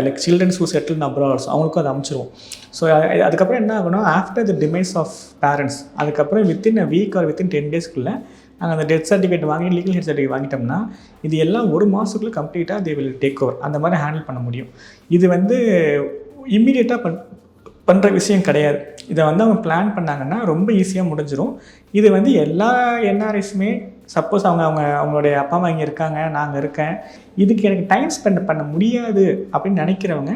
like childrens who settle abroads அவங்களுக்கும் அதை அனுப்பிச்சிருவோம். ஸோ அதுக்கப்புறம் என்ன ஆகணும், after the demise of parents அதுக்கப்புறம் within a week or within 10 டேஸ்க்குள்ளே நாங்கள் அந்த டெத் சர்டிஃபிகேட் வாங்கி லீகல் ஹெட் சர்டிஃபிகேட் வாங்கிட்டோம்னா இது எல்லாம் 1 மாதத்துக்குள்ளே கம்ப்ளீட்டாக தே வில் டேக் ஓவர். அந்த மாதிரி ஹேண்டில் பண்ண முடியும். இது வந்து இம்மீடியட்டாக பண்ணுற விஷயம் கிடையாது. இதை வந்து அவங்க பிளான் பண்ணாங்கன்னா ரொம்ப ஈஸியாக முடிஞ்சிடும். இது வந்து எல்லா என்ஆர்ஐஸுமே சப்போஸ் அவங்களுடைய அப்பா அம்மா இங்கே இருக்காங்க, நாங்கள் இருக்கேன், இதுக்கு எனக்கு டைம் ஸ்பெண்ட் பண்ண முடியாது அப்படின்னு நினைக்கிறவங்க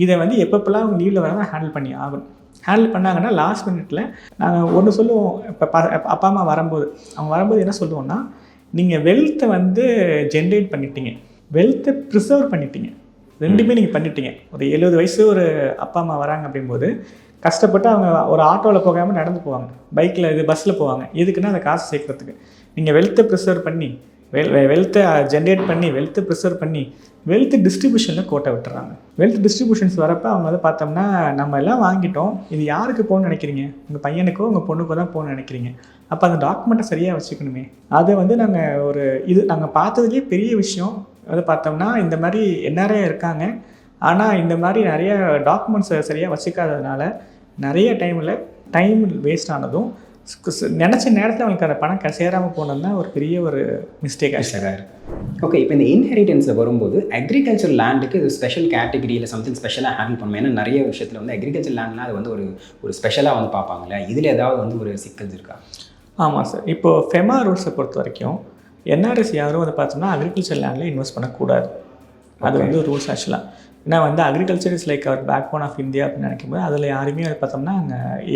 இதை வந்து எப்பப்பெல்லாம் அவங்க லீவில் வர ஹேண்டில் பண்ணி ஆகணும். ஹேண்டில் பண்ணாங்கன்னா லாஸ்ட் மினிட்ல நாங்கள் ஒன்று சொல்லுவோம். இப்போ அப்பா அம்மா வரும்போது என்ன சொல்லுவோம்னா, நீங்கள் வெல்த்தை வந்து ஜென்ரேட் பண்ணிட்டீங்க, வெல்த்தை ப்ரிசர்வ் பண்ணிட்டீங்க, 2மே நீங்கள் பண்ணிட்டீங்க. ஒரு 70 வயசு ஒரு அப்பா அம்மா வராங்க அப்படிங்கும்போது கஷ்டப்பட்டு அவங்க ஒரு ஆட்டோவில் போகாமல் நடந்து போவாங்க, பைக்கில் பஸ்ஸில் போவாங்க. எதுக்குன்னா அந்த காசு சேர்க்கறதுக்கு. நீங்கள் வெல்த்தை ப்ரிசர்வ் பண்ணி வெல்த்தை ஜென்ரேட் பண்ணி வெல்த்தை ப்ரிசர்வ் பண்ணி வெல்த் டிஸ்ட்ரிபியூஷனில் கோட்டை விட்டுறாங்க. வெல்த் டிஸ்ட்ரிபியூஷன்ஸ் வரப்போ அவங்க வந்து பார்த்தோம்னா நம்ம எல்லாம் வாங்கிட்டோம், இது யாருக்கு போகணும்னு நினைக்கிறீங்க, உங்கள் பையனுக்கோ உங்கள் பொண்ணுக்கோ தான் போகணும்னு நினைக்கிறீங்க, அப்போ அந்த டாக்குமெண்ட்டை சரியாக வச்சுக்கணுமே. அதை வந்து நாங்கள் பார்த்ததுலேயே பெரிய விஷயம் வந்து பார்த்தோம்னா இந்த மாதிரி என்ஆர்ஐ இருக்காங்க, ஆனால் இந்த மாதிரி நிறைய டாக்குமெண்ட்ஸை சரியாக வச்சுக்காததுனால நிறைய டைம் வேஸ்ட் ஆனதும் நினச்ச நேரத்தில் அவங்களுக்கு அந்த பணம் சேராமல் போனதுன்னா ஒரு பெரிய ஒரு மிஸ்டேக் ஆக்சுவலாக இருக்குது. ஓகே. இப்போ இந்த இன்ஹெரிட்டன்ஸில் வரும்போது அக்ரிகல்ச்சர் லேண்டுக்கு இது ஸ்பெஷல் கேட்டகரியில் சம்திங் ஸ்பெஷலாக ஹேண்டில் பண்ணுவோம். ஏன்னா நிறைய விஷயத்தில் வந்து அக்ரிகல்ச்சர் லேண்ட்லாம் அது வந்து ஒரு ஸ்பெஷலாக வந்து பார்ப்பாங்களே, இதில் ஏதாவது வந்து ஒரு சிக்கல்ஸ் இருக்கா? ஆமாம் சார். இப்போது ஃபெமா ரூல்ஸை பொறுத்த வரைக்கும் என்ஆர்எஸ் யாரும் வந்து பார்த்தோம்னா அக்ரிகல்ச்சர் லேண்டில் இன்வெஸ்ட் பண்ணக்கூடாது. அது வந்து ரூல்ஸ் ஆக்சுவலாக. ஏன்னா வந்து agriculture is like our backbone of India அப்படின்னு நினைக்கும்போது அதில் யாருமே வந்து பார்த்தோம்னா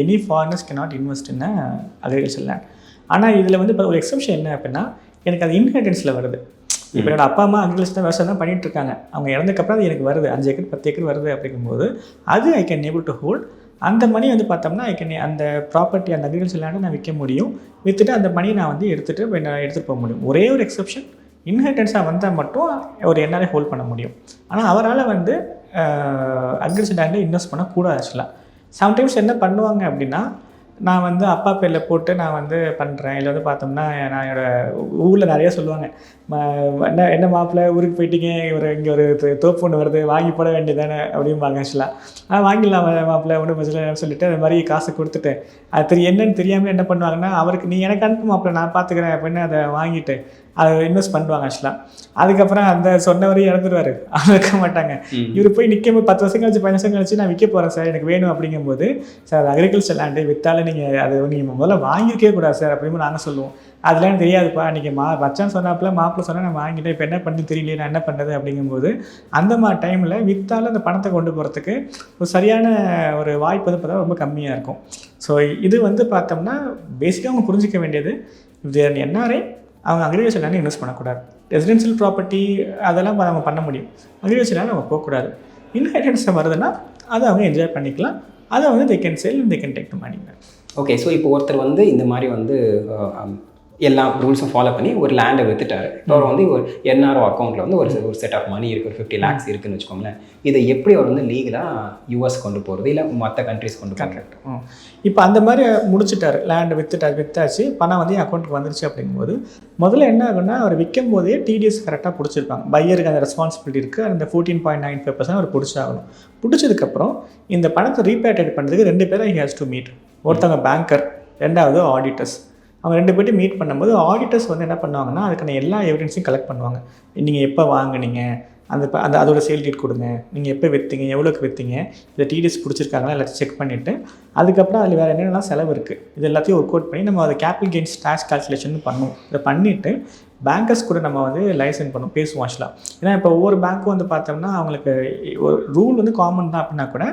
any foreigners cannot invest in agriculture land. ஆனால் இதில் வந்து இப்போ ஒரு எக்ஸப்ஷன் என்ன அப்படின்னா, எனக்கு அது இன்ஹெரிட்டன்ஸில் வருது. இப்போ என்னோட அப்பா அம்மா அக்ரிகல்ச்சர் தான் விவசாயம் தான் பண்ணிட்டு இருக்காங்க. அவங்க இறந்ததுக்கப்புறம் அது எனக்கு வருது 5 ஏக்கர் 10 ஏக்கர் வருது அப்படிங்கும்போது அது I can able to hold. அந்த மணி வந்து பார்த்தோம்னா ஐ கேன் அந்த ப்ராப்பர்ட்டி அந்த அக்ரிகல்ச்சர் லேண்டை நான் விற்க முடியும். விற்றுட்டு அந்த மணியை நான் வந்து எடுத்துகிட்டு போக முடியும். ஒரே ஒரு எக்ஸப்ஷன், இன்ஹெரிட்டன்ஸாக வந்தால் மட்டும் ஒரு என்ஆர்ஐ ஹோல்ட் பண்ண முடியும். ஆனால் அவரால் வந்து அக்ரிகல்ச்சர் லேண்டில் இன்வெஸ்ட் பண்ணக்கூடாது. ஆக்சுவலாக சம்டைம்ஸ் என்ன பண்ணுவாங்க அப்படின்னா, நான் வந்து அப்பா பேரில் போட்டு நான் வந்து பண்ணுறேன். இல்லை வந்து பார்த்தோம்னா நான் என்னோடய ஊரில் நிறையா சொல்லுவாங்க, என்ன மாப்பிள்ளை ஊருக்கு போயிட்டீங்க, இங்கே ஒரு தோப்பு ஒன்று வருது வாங்கி போட வேண்டியதானே அப்படிம்பாங்க. ஆக்சுவலாக வாங்கிடலாம் மாப்பிள்ளை ஒன்றும் பிரச்சனை இல்லைன்னு சொல்லிட்டு அது மாதிரி காசை கொடுத்துட்டு அது என்னன்னு தெரியாமல் என்ன பண்ணுவாங்கன்னா, அவருக்கு நீ எனக்கு அனுப்பு மாப்பிள்ளை நான் பார்த்துக்கிறேன் அப்படின்னு அதை வாங்கிட்டு அதை இன்வெஸ்ட் பண்ணுவாங்க. ஆக்சுவலாக அதுக்கப்புறம் அந்த சொன்னவரையும் இறந்துருவார், அவங்க இருக்க மாட்டாங்க. இவர் போய் நிற்கும் 10 வருஷம் கழிச்சு 15 வருஷம் கழிச்சு நான் விற்க போகிறேன் சார், எனக்கு வேணும் அப்படிங்கும்போது, சார் அது அக்ரிகல்ச்சர் லேண்டு விற்றாலும் நீங்கள் அதை நீங்கள் முதல்ல வாங்கிக்கவே கூடாது சார் அப்படின்னு நாங்கள் சொல்லுவோம். அதெல்லாம் எனக்கு தெரியாதுப்பா, நீங்கள் மச்சான் சொன்னாப்புல மாப்பிள்ளை சொன்னால் நான் வாங்கிட்டேன், இப்போ என்ன பண்ணி தெரியலையே நான் என்ன பண்ணுறது அப்படிங்கும்போது அந்த மாதிரி டைமில் விற்றாலும் அந்த பணத்தை கொண்டு போகிறதுக்கு ஒரு சரியான ஒரு வாய்ப்பு வந்து பார்த்தா ரொம்ப கம்மியாக இருக்கும். ஸோ இது வந்து பார்த்தோம்னா பேசிக்காக அவங்க புரிஞ்சிக்க வேண்டியது, இது என்ஆர்ஐ அவங்க அக்ரிகல்ச்சர் லேண்ட் இன்வெஸ்ட் பண்ணக்கூடாது. ரெசிடென்ஷியல் ப்ராப்பர்ட்டி அதெல்லாம் அவங்க பண்ண முடியும், அக்ரிகல்ச்சர் லேண்ட் அவங்க போகக்கூடாது. இன்ஹெரிட்டன்ஸ் வருதுன்னா அதை அவங்க என்ஜாய் பண்ணிக்கலாம், அதை வந்து they can sell, they can take to money. Okay, so இப்போ ஒருத்தர் வந்து இந்த மாதிரி வந்து எல்லா ரூல்ஸும் ஃபாலோ பண்ணி ஒரு லேண்டை விற்றுட்டாரு. இப்போ அவர் வந்து ஒரு என்ஆர்ஓ அக்கௌண்ட்டில் வந்து ஒரு செட் ஆஃப் மணி இருக்குது, ஒரு 50 lakhs இருக்குதுன்னு வச்சுக்கோங்களேன். இதை எப்படி அவர் வந்து லீகலாக யூஎஸ் கொண்டு போகிறது இல்லை மற்ற கண்ட்ரிஸ் கொண்டு போகிறது? இப்போ அந்த மாதிரி முடிச்சுட்டார், லேண்டு விற்றாச்சு, பணம் வந்து என் அக்கௌண்ட்டுக்கு வந்துருச்சு அப்படிங்கும்போது முதல்ல என்ன ஆகுன்னா, அவர் விற்கும் போதே டிடிஎஸ் கரெக்டாக பிடிச்சிருப்பாங்க. பையருக்கு அந்த ரெஸ்பான்சிபிலிட்டி இருக்குது, அந்த 14.95% அவர் பிடிச்சாகணும். பிடிச்சதுக்கப்புறம் இந்த பணத்தை ரீபேட்ரேட் பண்ணுறதுக்கு 2 பேரை ஹி ஹேஸ் டு மீட். ஒருத்தவங்க பேங்கர், 2வது ஆடிட்டர்ஸ். அவங்க 2 பேர்ட்டையும் மீட் பண்ணும்போது ஆடிட்டர்ஸ் வந்து என்ன பண்ணுவாங்கன்னா, அதுக்கான எல்லா எவிடன்ஸையும் கலெக்ட் பண்ணுவாங்க. நீங்கள் எப்போ வாங்குனீங்க, அதோட சேல் டேட் கொடுங்க, நீங்கள் எப்போ விற்றீங்க, எவ்வளோக்கு விற்றீங்க, இதை டிடிஎஸ் பிடிச்சிருக்காங்களா எல்லாத்தையும் செக் பண்ணிவிட்டு அதுக்கப்புறம் அதில் வேறு என்னென்னலாம் செலவு இருக்குது இது எல்லாத்தையும் ஒர்க் அவுட் பண்ணி நம்ம அதை கேபிட்டல் கெயின்ஸ் டேக்ஸ் கால்குலேஷன் பண்ணுவோம். இதை பண்ணிவிட்டு பேங்கர்ஸ் கூட நம்ம வந்து லைசன்ஸ் பண்ணுவோம், பேசுவோம். ஆக்சுவலாக ஏன்னா இப்போ ஒவ்வொரு பேங்க்கும் வந்து பார்த்தோம்னா அவங்களுக்கு ஒரு ரூல் வந்து காமன் தான் அப்படின்னா கூட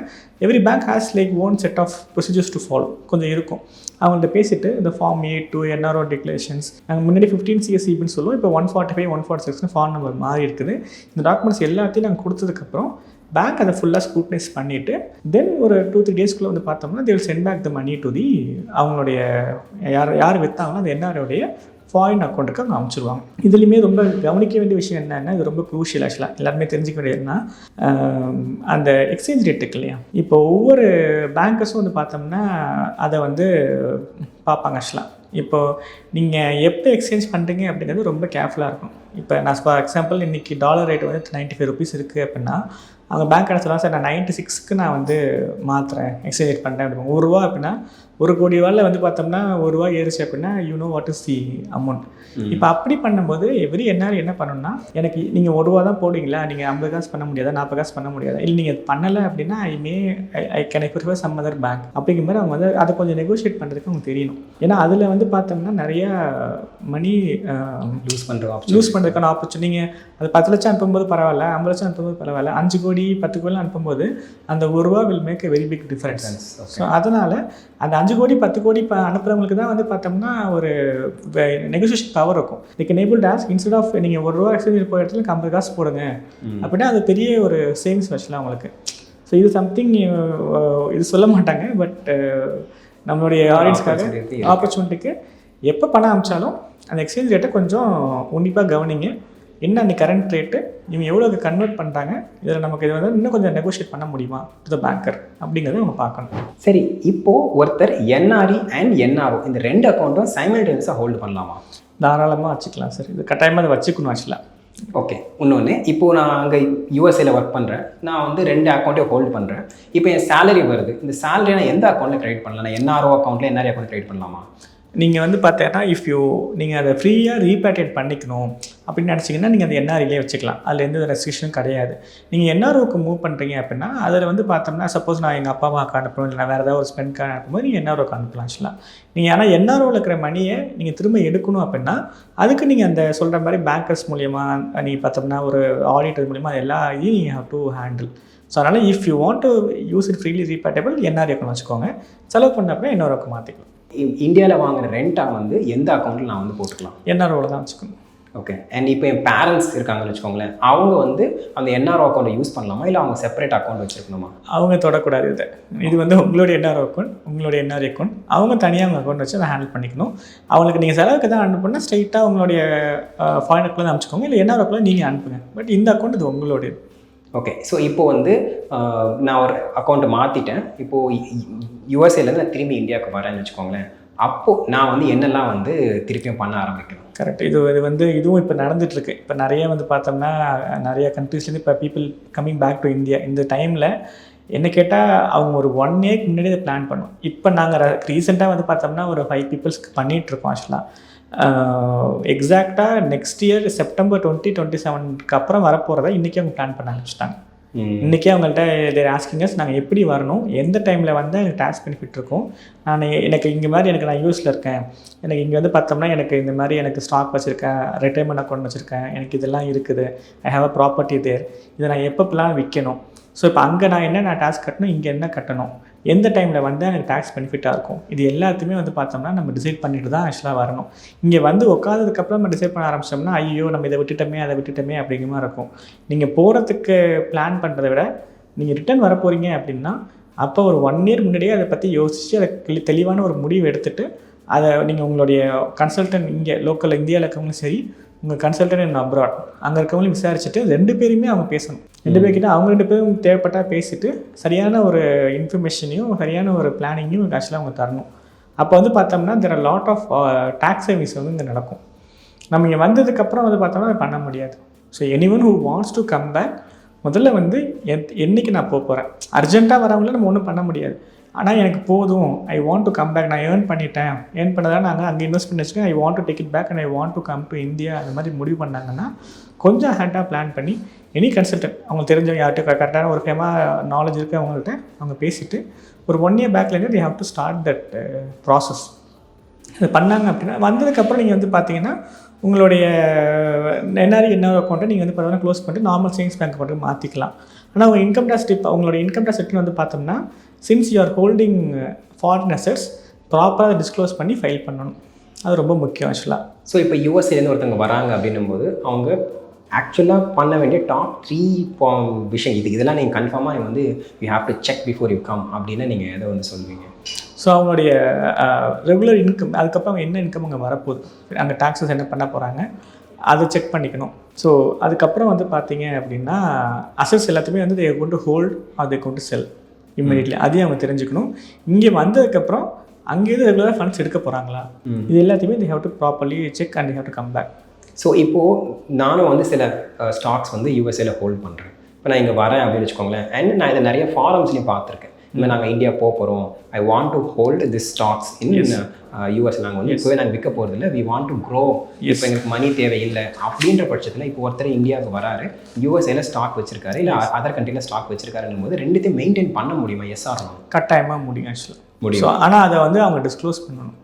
every bank has like own set of procedures to follow கொஞ்சம் இருக்கும். அவங்கள்ட்ட பேசிட்டு இந்த ஃபார்ம் A2 என்ஆர்ஓ டிக்ளரேஷன்ஸ், நாங்கள் முன்னாடி 15 CSEBன்னு சொல்லுவோம், இப்போ 145 146 ஃபார்ம் நம்பர் மாறி இருக்குது. இந்த டாக்குமெண்ட்ஸ் எல்லாத்தையும் நாங்கள் கொடுத்ததுக்கப்புறம் பேங்க் அதை ஃபுல்லாக ஸ்க்ரூட்னைஸ் பண்ணிவிட்டு தென் ஒரு 2-3 டேஸ்க்குள்ளே வந்து பார்த்தோம்னா they will send back the money to the அவங்களுடைய யார் விற்றாங்களோ அந்த என்ஆர்ஓடைய ஃபாரின் அக்கௌண்ட்டுக்கு அவங்க அமைச்சிருவாங்க. இதுலேயுமே ரொம்ப கவனிக்க வேண்டிய விஷயம் என்னென்னா, இது ரொம்ப க்ரூஷியல். ஆக்சுவலாக எல்லாருமே தெரிஞ்சிக்க வேண்டியதுன்னா, அந்த எக்ஸ்சேஞ்ச் ரேட் இருக்கு இல்லையா, இப்போ ஒவ்வொரு பேங்கர்ஸும் வந்து பார்த்தோம்னா அதை வந்து பார்ப்பாங்க. ஆக்சுவலாக இப்போது நீங்கள் எப்போ எக்ஸ்சேஞ்ச் பண்ணுறீங்க அப்படிங்கிறது ரொம்ப கேர்ஃபுல்லாக இருக்கும். இப்போ நான் ஃபார் எக்ஸாம்பிள் இன்றைக்கி டாலர் ரேட் வந்து 95 rupees இருக்குது அப்படின்னா அவங்க பேங்க் என்ன சொல்லலாம், சார் நான் 96க்கு நான் வந்து மாற்றுறேன், எக்ஸ்சேஞ்ச் ரேட் பண்ணுறேன் அப்படின்னா ₹1 அப்படின்னா 1 கோடி ரூபாயில் வந்து பார்த்தோம்னா ₹1 ஏறிச்சு அப்படின்னா you know what is the amount. இப்போ அப்படி பண்ணும்போது எவ்ரி என்ஆர் என்ன பண்ணணும்னா, எனக்கு நீங்கள் ₹1 தான் போடுவீங்களா, நீங்கள் 50 காசு பண்ண முடியாதா, 40 காசு பண்ண முடியாதா, இல்லை நீங்கள் பண்ணலை அப்படின்னா I can prefer some other bank அப்படிங்கிற மாதிரி அவங்க வந்து அதை கொஞ்சம் நெகோஷியேட் பண்ணுறதுக்கு அவங்க தெரியணும். ஏன்னா அதில் வந்து பார்த்தோம்னா நிறையா மணி யூஸ் பண்ணுறதுக்கான ஆப்பர்ச்சுனிட்டி. நீங்கள் அது 10 லட்சம் அனுப்பும்போது பரவாயில்ல, 50 லட்சம் அனுப்பும்போது பரவாயில்ல, 5 கோடி 10 கோடி அனுப்பும்போது அந்த ₹1 will make a very big difference. So அதனால் அந்த 5 கோடி 10 கோடி அனுப்புகிறவங்களுக்கு தான் வந்து பார்த்தோம்னா ஒரு நெகோசியேஷன் பவர் இருக்கும். இதுக்கு எனேபிள் டாஸ்க் இன்ஸ்டெட் ஆஃப் நீங்கள் ₹1 எக்ஸ்சேஞ்ச் போகிற இடத்துல 50 காசு போடுங்க அப்படின்னா அது பெரிய ஒரு சேவிங்ஸ் வச்சுலாம் அவங்களுக்கு. ஸோ இது சம்திங் இது சொல்ல மாட்டாங்க, பட் நம்மளுடைய ஆடியன்ஸ்க்காக ஆப்பர்ச்சுனிட்டிக்கு எப்போ பணம் அனுப்பிச்சாலும் அந்த எக்ஸ்சேஞ்ச் ரேட்டை கொஞ்சம் உன்னிப்பாக கவனிங்க. என்ன அன்றைக்கி கரண்ட் ரேட்டு, இவங்க எவ்வளோக்கு கன்வெர்ட் பண்ணுறாங்க, இதில் நமக்கு இதை வந்து இன்னும் கொஞ்சம் நெகோஷியேட் பண்ண முடியுமா டு த பேங்கர் அப்படிங்கிறத அவங்க பார்க்கணும். சரி, இப்போது ஒருத்தர் என்ஆர்இ அண்ட் என்ஆர்ஓ இந்த 2 அக்கௌண்ட்டும் சைமல்டேனியஸாக ஹோல்டு பண்ணலாமா? தாராளமாக வச்சுக்கலாம் சார், இது கட்டாயமாக அதை வச்சுக்கணும். ஆக்சுவலாக ஓகே, இன்னொன்று, இப்போது நான் அங்கே யூஎஸ்ஏல ஒர்க் பண்ணுறேன், நான் வந்து 2 அக்கௌண்ட்டையும் ஹோல்டு பண்ணுறேன். இப்போ என் சேலரி வருது, இந்த சேலரி நான் எந்த அக்கௌண்ட்டில் கிரெடிட் பண்ணலாம்? நான் என்ஆர்ஓ அக்கௌண்ட்டில் என்ஆர்இ அக்கௌண்ட் கிரெடிட் பண்ணலாமா? நீங்கள் வந்து பார்த்தீங்கன்னா நீங்கள் அதை ஃப்ரீயாக ரீபேட்ரேட் பண்ணிக்கணும் அப்படின்னு நினச்சிங்கன்னா நீங்கள் அந்த என்ஆர்இலே வச்சுக்கலாம். அதில் எந்த ரெஸ்ட்ரிக்ஷனும் கிடையாது. நீங்கள் என்ஆர்ஓக்கு மூவ் பண்ணுறீங்க அப்படின்னா அதில் வந்து பார்த்தோம்னா சப்போஸ் நான் எங்கள் அப்பா அம்மாவுக்கு அனுப்பணும், இல்லை நான் வேறு ஏதாவது ஒரு ஸ்பெண்ட் கார்டு அனுப்பும்போது நீங்கள் என்ஆர்ஓக்கு அனுப்பலாம். ஆக்சுவலாக நீங்கள் ஆனால் என்ஆர்ஓவில் இருக்கிற மணியை நீங்கள் திரும்ப எடுக்கணும் அப்படின்னா அதுக்கு நீங்கள் அந்த சொல்கிற மாதிரி பேங்கர்ஸ் மூலியமாக நீங்கள் பார்த்தோம்னா ஒரு ஆடிட்டர் மூலியமாக எல்லா இதையும் நீங்கள் ஹவ் டு ஹேண்டில். ஸோ அதனால் if you want to use it freely repatriable NRE account வச்சுக்கோங்க. செலவு பண்ண அப்படின்னா என்ஆர்ஓக்கு மாற்றிக்கலாம். இந்தியாவில் வாங்குகிற ரெண்ட்டாக வந்து எந்த அக்கௌண்ட்டில் நான் வந்து போட்டுக்கலாம்? என்ஆர்ஓவில் தான் வச்சுக்கணும். ஓகே. அண்ட் இப்போ என் பேரண்ட்ஸ் இருக்காங்கன்னு வச்சுக்கோங்களேன், அவங்க வந்து அந்த என்ஆர்ஓ அக்கௌண்ட்டை யூஸ் பண்ணலாமா, இல்லை அவங்க செப்பரேட் அக்கௌண்ட் வச்சுருக்கணுமா? அவங்க தொடக்கூடாது இதை. இது வந்து உங்களுடைய என்ஆர்ஓ அக்கௌண்ட், உங்களுடைய என்ஆர்ஐ அக்கௌண்ட். அவங்க தனியாக அவங்க அக்கௌண்ட் வச்சு அதை ஹேண்டில் பண்ணிக்கணும். அவங்களுக்கு நீங்கள் செலவுக்கு தான் அனுப்புனா ஸ்ட்ரைட்டாக உங்களுடைய ஃபாரின் அக்கௌண்ட் அனுப்பிச்சிக்கோங்க, இல்லை என்ஆர்ஓ அக்கௌண்ட் நீங்கள் அனுப்புங்க. பட் இந்த அக்கௌண்ட் இது உங்களுடைய. ஓகே. ஸோ இப்போ வந்து நான் ஒரு அக்கௌண்ட்டை மாற்றிட்டேன். இப்போது யூஎஸ்ஏலேருந்து நான் திரும்பி இந்தியாவுக்கு வரேன்னு வச்சுக்கோங்களேன், அப்போது நான் வந்து என்னெல்லாம் வந்து திருப்பியும் பண்ண ஆரம்பிக்கணும்? கரெக்ட். இது வந்து இதுவும் இப்போ நடந்துகிட்ருக்கு. இப்போ நிறைய வந்து பார்த்தோம்னா நிறைய கண்ட்ரீஸ்லேருந்து இப்போ people coming back to India. இந்த டைமில் என்ன கேட்டால் அவங்க ஒரு 1 இயர்க்கு முன்னாடி இதை பிளான் பண்ணுவோம். இப்போ நாங்கள் ரீசெண்டாக வந்து பார்த்தோம்னா ஒரு 5 பீப்புள்ஸ்க்கு பண்ணிகிட்ருக்கோம். ஆக்சுவலாக எக்ஸாக்டாக நெக்ஸ்ட் இயர் செப்டம்பர் 2027க்கு அப்புறம் வரப்போகிறத இன்றைக்கி அவங்க பிளான் பண்ண ஆரம்பிச்சிட்டாங்க. இன்றைக்கி அவங்கள்ட்ட தேர் ஆஸ்கிங்கஸ் நாங்கள் எப்படி வரணும், எந்த டைமில் வந்து எனக்கு டேக்ஸ் பெனிஃபிட் இருக்கும், எனக்கு இங்கே மாதிரி எனக்கு நான் யூஸில் இருக்கேன், எனக்கு இங்கே வந்து பார்த்தோம்னா எனக்கு இந்த மாதிரி எனக்கு ஸ்டாக் வச்சுருக்கேன், ரிட்டைர்மெண்ட் அக்கௌண்ட் வச்சுருக்கேன், எனக்கு இதெல்லாம் இருக்குது, ஐ ஹாவ் அ ப்ராப்பர்ட்டி தேர், இதை நான் எப்பப்பெல்லாம் விற்கணும், ஸோ இப்போ அங்கே நான் டேக்ஸ் கட்டணும், இங்கே என்ன கட்டணும், எந்த டைமில் வந்து எனக்கு டேக்ஸ் பெனிஃபிட்டாக இருக்கும், இது எல்லாத்தையுமே வந்து பார்த்தோம்னா நம்ம டிசைட் பண்ணிட்டு தான் ஆக்சுவலாக வரணும். இங்கே வந்து உட்காந்ததுக்கப்புறம் நம்ம டிசைட் பண்ண ஆரம்பிச்சோம்னா ஐயோ நம்ம இதை விட்டுட்டோமே அதை விட்டுட்டோமே அப்படிங்கிற மாதிரி இருக்கும். நீங்கள் போகிறதுக்கு பிளான் பண்ணுறதை விட நீங்கள் ரிட்டர்ன் வர போகிறீங்க அப்படின்னா அப்போ ஒரு 1 இயர் முன்னாடியே அதை பற்றி யோசித்து அதை தெளிவான ஒரு முடிவு எடுத்துகிட்டு அதை நீங்கள் உங்களுடைய கன்சல்டன்ட் இங்கே லோக்கல் இந்தியாவில் இருக்கவங்களும் சரி, உங்கள் கன்சல்டன்ட் இன் அப்ராட் அங்கே இருக்கவங்களையும் விசாரிச்சுட்டு 2 பேருமே அவங்க பேசணும். 2 பேர்கிட்ட அவங்க 2 பேரும் தேவைப்பட்டால் பேசிவிட்டு சரியான ஒரு இன்ஃபர்மேஷனையும் சரியான ஒரு பிளானிங்கையும் ஆக்சுவலாக அவங்க தரணும். அப்போ வந்து பார்த்தோம்னா there are lot of tax service வந்து இங்கே நடக்கும். நம்ம இங்கே வந்ததுக்கப்புறம் வந்து பார்த்தோம்னா அதை பண்ண முடியாது. So anyone who wants to come back முதல்ல வந்து என்றைக்கு நான் போகிறேன், அர்ஜென்ட்டாக வரவங்கள நம்ம ஒன்றும் பண்ண முடியாது. ஆனால் எனக்கு போதும், I want to come back, நான் ஏர்ன் பண்ணிட்டேன், ஏர்ன் பண்ணதான் நாங்கள் அங்கே இன்வெஸ்ட் பண்ணி வச்சுக்கேன், I want to take it back and I want to come to India, அந்த மாதிரி முடிவு பண்ணாங்கன்னா கொஞ்சம் ஹேண்டாக பிளான் பண்ணி எனி கன்சல்டன்ட் அவங்க தெரிஞ்சவங்க யார்கிட்ட கரெக்டான ஒரு நாலேஜ் இருக்குது அவங்கள்ட்ட அவங்க பேசிவிட்டு ஒரு 1 year பேக்லேருந்து they have to start that process. அது பண்ணாங்க அப்படின்னா வந்ததுக்கப்புறம் நீங்கள் வந்து பார்த்தீங்கன்னா உங்களுடைய என்ஆர்ஓ அக்கௌண்ட்டை நீங்கள் வந்து பார்த்தீங்கன்னா க்ளோஸ் பண்ணிட்டு நார்மல் சேவிங்ஸ் பேங்க் அக்கௌண்ட்டுக்கு மாற்றிக்கலாம். ஆனால் உங்கள் இன்கம் டேக்ஸ் உங்களோட இன்கம் டேக்ஸ் ரிட்டர்ன் வந்து பார்த்தோம்னா since you are holding foreign assets ப்ராப்பராக அதை டிஸ்க்ளோஸ் பண்ணி ஃபைல் பண்ணணும். அது ரொம்ப முக்கியம் ஆக்சுவலாக. ஸோ இப்போ யூஎஸ்ஏலேருந்து ஒருத்தவங்க வராங்க அப்படின்னும்போது அவங்க ஆக்சுவலாக பண்ண வேண்டிய டாப் 3 விஷயம் இதெல்லாம் நீங்கள் கன்ஃபார்மாக வந்து you have to check before you come அப்படின்னு நீங்கள் எதை வந்து சொல்லுவீங்க? ஸோ அவங்களுடைய ரெகுலர் இன்கம், அதுக்கப்புறம் என்ன இன்கம் அங்கே வரப்போகுது, அங்கே டாக்ஸஸ் என்ன பண்ண போகிறாங்க அதை செக் பண்ணிக்கணும். ஸோ அதுக்கப்புறம் வந்து பார்த்தீங்க அப்படின்னா அசெட்ஸ் எல்லாத்தையுமே வந்து தே கொண்டு ஹோல்ட் அதை கொண்டு செல் இம்மிடியட்லி, அதையும் அவங்க தெரிஞ்சுக்கணும். இங்கே வந்ததுக்கப்புறம் அங்கேருந்து ரெகுலராக ஃபண்ட்ஸ் எடுக்க போகிறாங்களா, இது எல்லாத்தையுமே they have to properly check and they have to come back. So இப்போது நானும் வந்து சில ஸ்டாக்ஸ் வந்து யூஎஸ்ஏல ஹோல்ட் பண்ணுறேன். இப்போ நான் இங்கே வரேன் அப்படின்னு வச்சுக்கோங்களேன், அண்ட் நான் இதை நிறைய ஃபாரம்ஸ்லையும் பார்த்துருக்கேன். இல்லை நாங்கள் இந்தியா போகிறோம், ஐ want to hold this stocks in US, நாங்கள் வந்து இப்போவே நாங்கள் விற்க போகிறது இல்லை, வி வாண்ட் டு க்ரோ, இப்போ எங்களுக்கு மணி தேவையில்லை அப்படின்ற பட்சத்தில் இப்போ ஒருத்தர் இந்தியாவுக்கு வராரு, யூஎஸ்ஏல ஸ்டாக் வச்சிருக்காரு இல்லை அதர் கண்ட்ரியில் ஸ்டாக் வச்சிருக்காருன்னும் போது ரெண்டுத்தையும் மெயின்டைன் பண்ண முடியுமா? Yes or no? கட்டாயமாக முடியும் ஆக்சுவலாக முடியும். ஸோ ஆனால் அதை வந்து அவங்க டிஸ்க்ளோஸ் பண்ணணும்.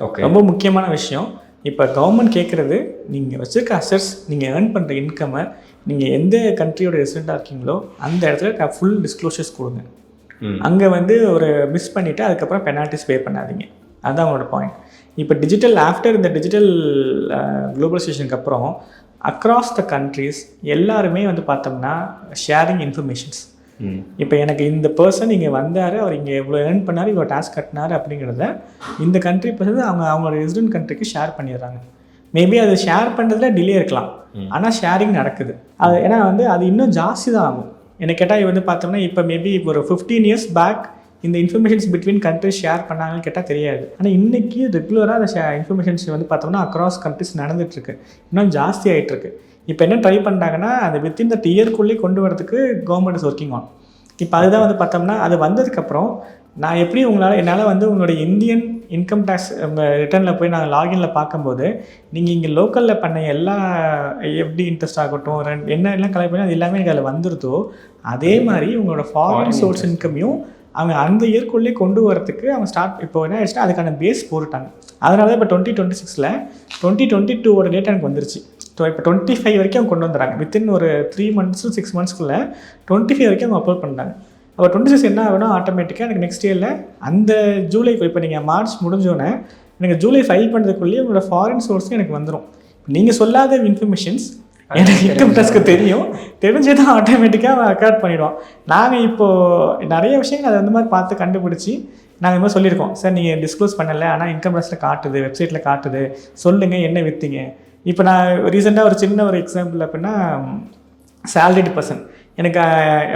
ஓகே, ரொம்ப முக்கியமான விஷயம். இப்போ கவர்மெண்ட் கேட்குறது நீங்கள் வச்சுருக்க அசெட்ஸ், நீங்கள் ஏர்ன் பண்ணுற இன்கம்மை நீங்கள் எந்த கண்ட்ரியோட ரெசிடெண்ட்டாக இருக்கீங்களோ அந்த இடத்துல ஃபுல் டிஸ்க்ளோஷர்ஸ் கொடுங்க. அங்கே வந்து ஒரு மிஸ் பண்ணிவிட்டு அதுக்கப்புறம் பெனால்ட்டிஸ் பே பண்ணாதீங்க. அதுதான் அவங்களோட பாயிண்ட். இப்போ டிஜிட்டல் ஆஃப்டர் இந்த டிஜிட்டல் குளோபலைசேஷனுக்கு அப்புறம் அக்ராஸ் த கண்ட்ரீஸ் எல்லாருமே வந்து பார்த்தோம்னா ஷேரிங் இன்ஃபர்மேஷன்ஸ். இப்போ எனக்கு இந்த பர்சன் இங்கே வந்தார், அவர் இங்கே இவ்வளோ ஏர்ன் பண்ணார், இவ்வளோ டாஸ்க் கட்டினார் அப்படிங்கிறத இந்த கண்ட்ரி பர்சன் அவங்களோட ரெசிடென்ட் கண்ட்ரிக்கு ஷேர் பண்ணிடுறாங்க. மேபி அது ஷேர் பண்ணுறதுல டிலே இருக்கலாம், ஆனால் ஷேரிங் நடக்குது. அது ஏன்னா வந்து அது இன்னும் ஜாஸ்தி தான் ஆகும். என்ன கேட்டால் வந்து பார்த்தோம்னா இப்போ மேபி இப்போ ஒரு 15 years பேக் இந்த இன்ஃபர்மேஷன்ஸ் பிட்வீன் கண்ட்ரிஸ் ஷேர் பண்ணாங்கன்னு கேட்டால் தெரியாது. ஆனால் இன்றைக்கி ரெகுலராக அந்த இன்ஃபர்மேஷன்ஸ் வந்து பார்த்தோம்னா அக்ராஸ் கண்ட்ரிஸ் நடந்துகிட்ருக்கு, இன்னும் ஜாஸ்தி ஆகிட்டுருக்கு. இப்போ என்ன ட்ரை பண்ணுறாங்கன்னா அந்த வித்தின் தட் இயர்க்குள்ளேயே கொண்டு வரதுக்கு கவர்மெண்ட் இஸ் ஒர்க்கிங் ஆன். இப்போ அதுதான் வந்து பார்த்தோம்னா அது வந்ததுக்கப்புறம் நான் எப்படி என்னால் வந்து உங்களுடைய இந்தியன் இன்கம் டேக்ஸ் உங்கள் ரிட்டர்னில் போய் நாங்கள் லாகின்ல பார்க்கும்போது நீங்கள் இங்கே லோக்கலில் பண்ண எல்லா எஃப்டி இன்ட்ரெஸ்ட் ஆகட்டும் என்ன எல்லாம் கலெக்ட் பண்ணி அது எல்லாமே எனக்கு அதில் வந்துருதோ அதே மாதிரி உங்களோட ஃபாரின் சோர்ஸ் இன்கமையும் அவங்க அந்த இயர்க்குள்ளே கொண்டு வரதுக்கு அவங்க இப்போ என்ன ஆயிடுச்சுன்னா அதுக்கான பேஸ் போட்டுட்டாங்க. அதனால தான் இப்போ 2026 2022 டேட்டா எனக்கு வந்துருச்சு. ஸோ இப்போ 25 வரைக்கும் அவங்க கொண்டு வந்துடுறாங்க. வித்தின் ஒரு 3 months to 6 monthsக்குள்ளே 25 வரைக்கும் அவங்க அப்லோட் பண்ணுறாங்க. அப்போ 26 என்ன ஆகணும், ஆட்டோமேட்டிக்காக எனக்கு நெக்ஸ்ட் இயரில் அந்த ஜூலை, இப்போ நீங்கள் மார்ச் முடிஞ்சோன்னே எனக்கு ஜூலை ஃபைல் பண்ணுறதுக்குள்ளேயே உங்களோட ஃபாரின் சோர்ஸும் எனக்கு வந்துடும். நீங்கள் சொல்லாத இன்ஃபர்மேஷன்ஸ் எனக்கு இன்கம் டேக்ஸ்க்கு தெரிஞ்சே தான் ஆட்டோமேட்டிக்காக ரெக்கார்ட் பண்ணிவிடுவோம். நாங்கள் இப்போது நிறைய விஷயங்கள் அதை மாதிரி பார்த்து கண்டுபிடிச்சி நாங்கள் இந்த மாதிரி சொல்லியிருக்கோம். சார் நீங்கள் டிஸ்க்ளோஸ் பண்ணலை, ஆனால் இன்கம் டேக்ஸில் காட்டுது, வெப்சைட்டில் காட்டுது, சொல்லுங்கள் என்ன விற்றீங்க. இப்போ நான் ரீசெண்டாக ஒரு சின்ன ஒரு எக்ஸாம்பிள் அப்படின்னா, சேலரிடு பர்சன் எனக்கு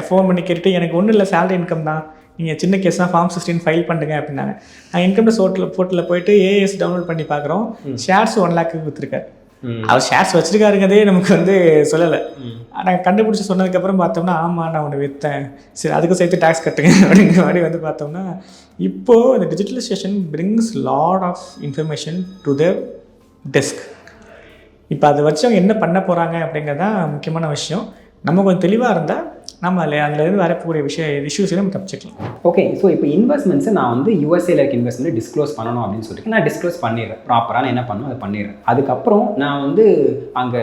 ஃபோன் பண்ணி கேட்டுட்டு எனக்கு ஒன்றும் இல்லை சேலரி இன்கம் தான், நீங்கள் சின்ன கேஸ் தான் ஃபார்ம் 16 ஃபைல் பண்ணுங்க அப்படின்னாங்க. நான் இன்கம் டேக்ஸ் போர்ட்டலில் போயிட்டு ஏஎஸ் டவுன்லோட் பண்ணி பார்க்குறோம், ஷேர்ஸ் 1 lakh விற்றுருக்காரு. அவர் ஷேர்ஸ் வச்சுருக்காருங்கிறதே நமக்கு சொல்லலை. நாங்கள் கண்டுபிடிச்சி சொன்னதுக்கப்புறம் பார்த்தோம்னா, ஆமாம் நான் ஒன்று விற்றேன், சரி அதுக்கும் சேர்த்து டேக்ஸ் கட்டுங்க அப்படிங்கிற மாதிரி பார்த்தோம்னா, இப்போது இந்த digitalisation brings lot of information to the desk. இப்போ அதை வச்சு அவங்க என்ன பண்ண போகிறாங்க அப்படிங்கிறது தான் முக்கியமான விஷயம். நம்ம கொஞ்சம் தெளிவாக இருந்தால் நம்ம அதுலேருந்து வரக்கூடிய இஷ்யூஸை நம்ம தப்பிச்சிக்கலாம். ஓகே, ஸோ இப்போ இன்வெஸ்ட்மெண்ட்ஸை நான் யூஎஸ்ஏல இருக்க இன்வெஸ்ட்மெண்ட் டிஸ்க்ளோஸ் பண்ணணும் அப்படின்னு சொல்லிட்டு நான் டிஸ்க்ளோஸ் பண்ணிடுறேன். ப்ராப்பராக நான் என்ன பண்ணணும் அதை பண்ணிடுறேன். அதுக்கப்புறம் நான் அங்கே